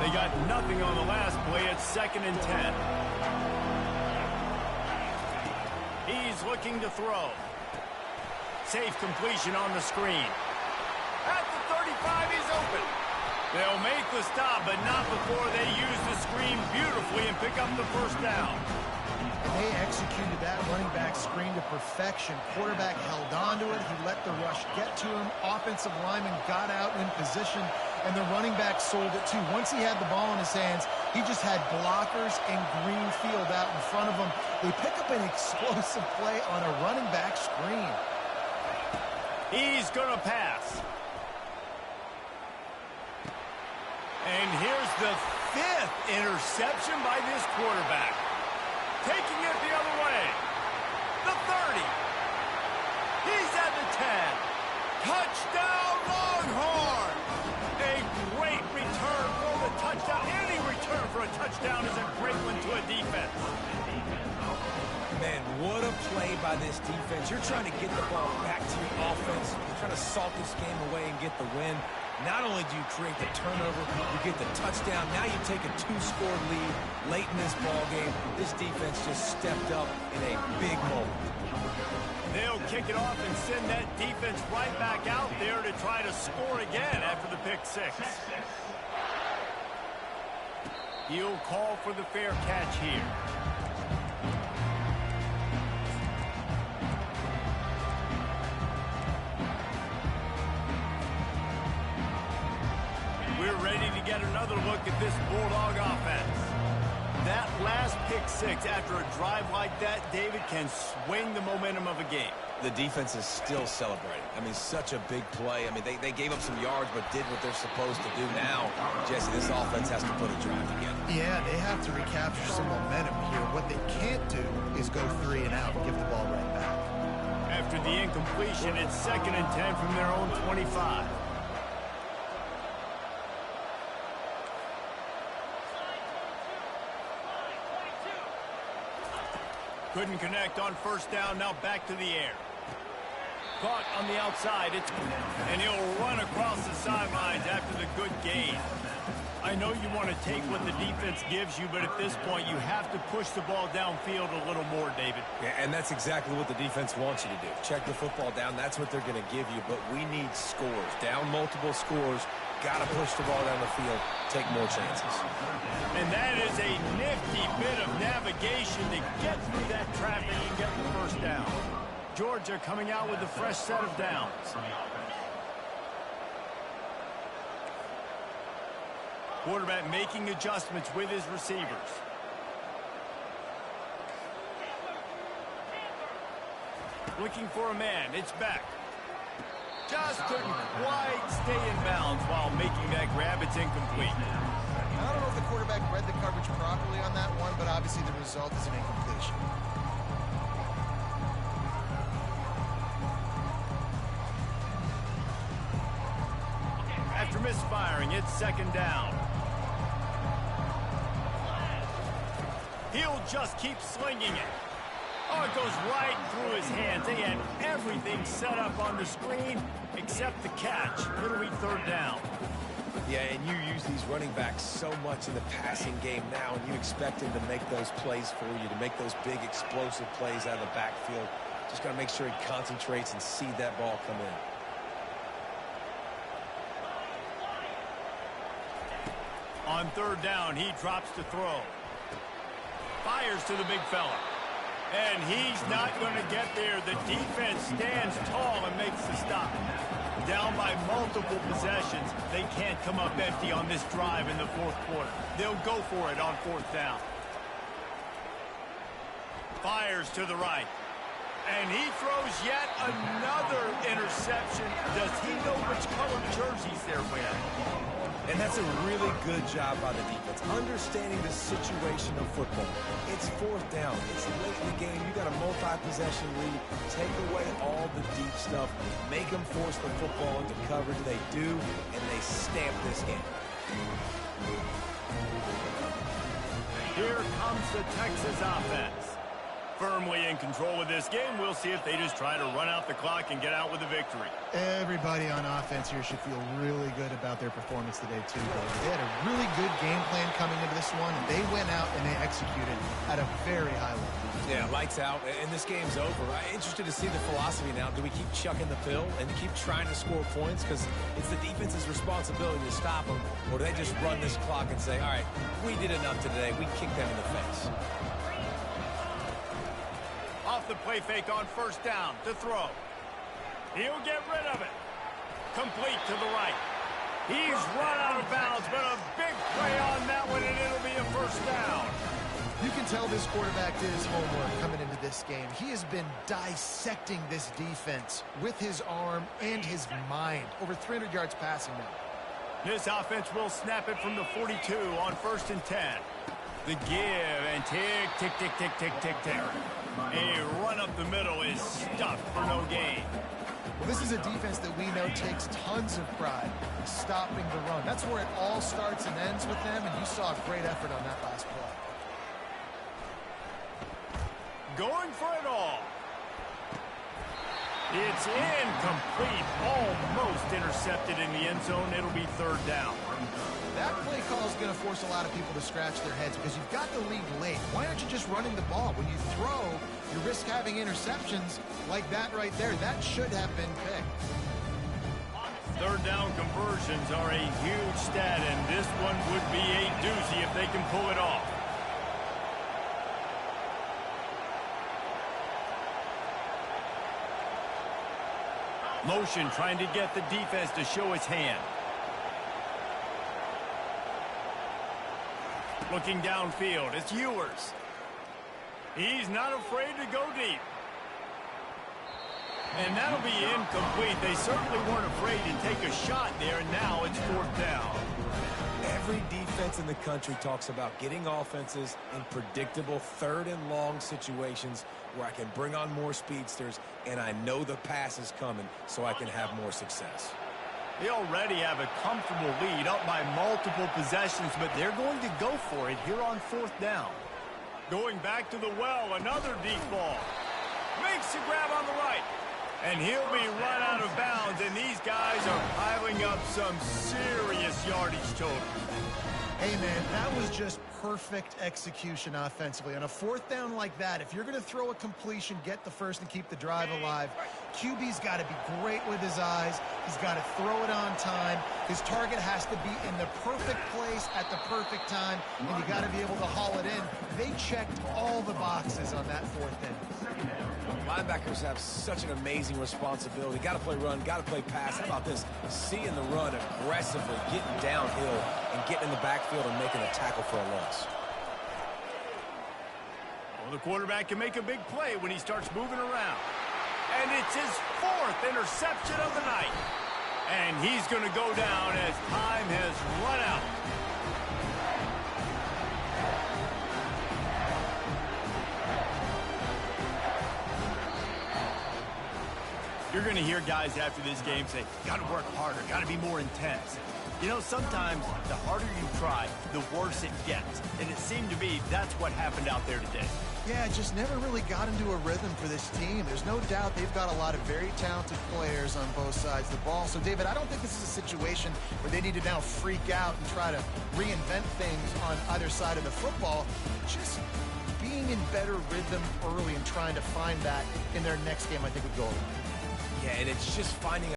They got nothing on the last play. It's 2nd and 10. He's looking to throw. Safe completion on the screen. At the 35, he's open. They'll make the stop, but not before they use the screen beautifully and pick up the first down. They executed that running back screen to perfection. Quarterback held onto it. He let the rush get to him. Offensive lineman got out in position, and the running back sold it too. Once he had the ball in his hands, he just had blockers and green field out in front of him. They pick up an explosive play on a running back screen. He's going to pass. And here's the 5th interception by this quarterback. Taking it the other way. The 30. What a play by this defense. You're trying to get the ball back to your offense. You're trying to salt this game away and get the win. Not only do you create the turnover, you get the touchdown. Now you take a 2-score lead late in this ball game. This defense just stepped up in a big moment. They'll kick it off and send that defense right back out there to try to score again after the pick six. He'll call for the fair catch here. We're ready to get another look at this Bulldog offense. That last pick six after a drive like that, David, can swing the momentum of a game. The defense is still celebrating. I mean, such a big play. I mean, they gave up some yards but did what they're supposed to do. Now, Jesse, this offense has to put a drive together. Yeah, they have to recapture some momentum here. What they can't do is go 3 and out and give the ball right back. After the incompletion, it's 2nd and 10 from their own 25. Couldn't connect on first down. Now back to the air. Caught on the outside. And he'll run across the sidelines after the good gain. I know you want to take what the defense gives you, but at this point you have to push the ball downfield a little more, David. Yeah, and that's exactly what the defense wants you to do. Check the football down. That's what they're going to give you, but we need scores. Down multiple scores. Got to push the ball down the field, take more chances. And that is a nifty bit of navigation to get through that traffic and get the first down. Georgia coming out with a fresh set of downs. Quarterback making adjustments with his receivers. Looking for a man. It's back. Just couldn't quite stay in bounds while making that grab. It's incomplete. I don't know if the quarterback read the coverage properly on that one, but obviously the result is an incompletion. After misfiring, it's 2nd down. He'll just keep slinging it. Oh, it goes right through his hands. They had everything set up on the screen except the catch. It'll be 3rd down. Yeah, and you use these running backs so much in the passing game now, and you expect him to make those plays for you, to make those big explosive plays out of the backfield. Just got to make sure he concentrates and see that ball come in. On 3rd down, he drops to throw. Fires to the big fella. And he's not going to get there. The defense stands tall and makes the stop. Down by multiple possessions. They can't come up empty on this drive in the 4th quarter. They'll go for it on 4th down. Fires to the right. And he throws yet another interception. Does he know which color jerseys they're wearing? And that's a really good job by the defense, understanding the situation of football. It's 4th down. It's late in the game. You got a multi-possession lead. Take away all the deep stuff. Make them force the football into coverage. They do, and they stamp this game. Here comes the Texas offense. Firmly in control of this game. We'll see if they just try to run out the clock and get out with a victory. Everybody on offense here should feel really good about their performance today, too. They had a really good game plan coming into this one, and they went out and they executed at a very high level. Yeah, lights out, and this game's over. I'm interested to see the philosophy now. Do we keep chucking the pill and keep trying to score points? Because it's the defense's responsibility to stop them, or do they just run this clock and say, all right, we did enough today. We kicked them in the face. Off the play fake on 1st down to throw. He'll get rid of it. Complete to the right. He's run out of bounds, but a big play on that one, and it'll be a 1st down. You can tell this quarterback did his homework coming into this game. He has been dissecting this defense with his arm and his mind. Over 300 yards passing now. This offense will snap it from the 42 on 1st and 10. The give and tick, tick, tick, tick, tick, tick, tick. A run up the middle is stuffed for no gain. Well, this is a defense that we know takes tons of pride in stopping the run. That's where it all starts and ends with them, and you saw a great effort on that last play. going for it all. It's incomplete, almost intercepted in the end zone. It'll be third down. That play call is going to force a lot of people to scratch their heads because you've got the lead late. Why aren't you just running the ball? When you throw, you risk having interceptions like that right there. That should have been picked. Third down conversions are a huge stat, and this one would be a doozy if they can pull it off. Motion trying to get the defense to show his hand. Looking downfield, it's Ewers. He's not afraid to go deep. And that'll be incomplete. They certainly weren't afraid to take a shot there, and now it's fourth down. Every defense in the country talks about getting offenses in predictable third and long situations where I can bring on more speedsters and I know the pass is coming so I can have more success. They already have a comfortable lead up by multiple possessions, but they're going to go for it here on fourth down. Going back to the well, another deep ball. Makes the grab on the right. And he'll be run out of bounds, and these guys are piling up some serious yardage total. Hey, man, that was just perfect execution offensively. On a fourth down like that, if you're going to throw a completion, get the first and keep the drive alive, QB's got to be great with his eyes. He's got to throw it on time. His target has to be in the perfect place at the perfect time, and you got to be able to haul it in. They checked all the boxes on that fourth down. Linebackers have such an amazing responsibility. Got to play run, got to play pass. How about this? Seeing the run aggressively, getting downhill, and getting in the backfield and making a tackle for a loss. Well, the quarterback can make a big play when he starts moving around. And it's his fourth interception of the night. And he's going to go down as time has run out. You're going to hear guys after this game say, got to work harder, got to be more intense. You know, sometimes the harder you try, the worse it gets. And it seemed to me that's what happened out there today. Yeah, it just never really got into a rhythm for this team. There's no doubt they've got a lot of very talented players on both sides of the ball. So, David, I don't think this is a situation where they need to now freak out and try to reinvent things on either side of the football. Just being in better rhythm early and trying to find that in their next game, I think would go a long way. Yeah, and it's just finding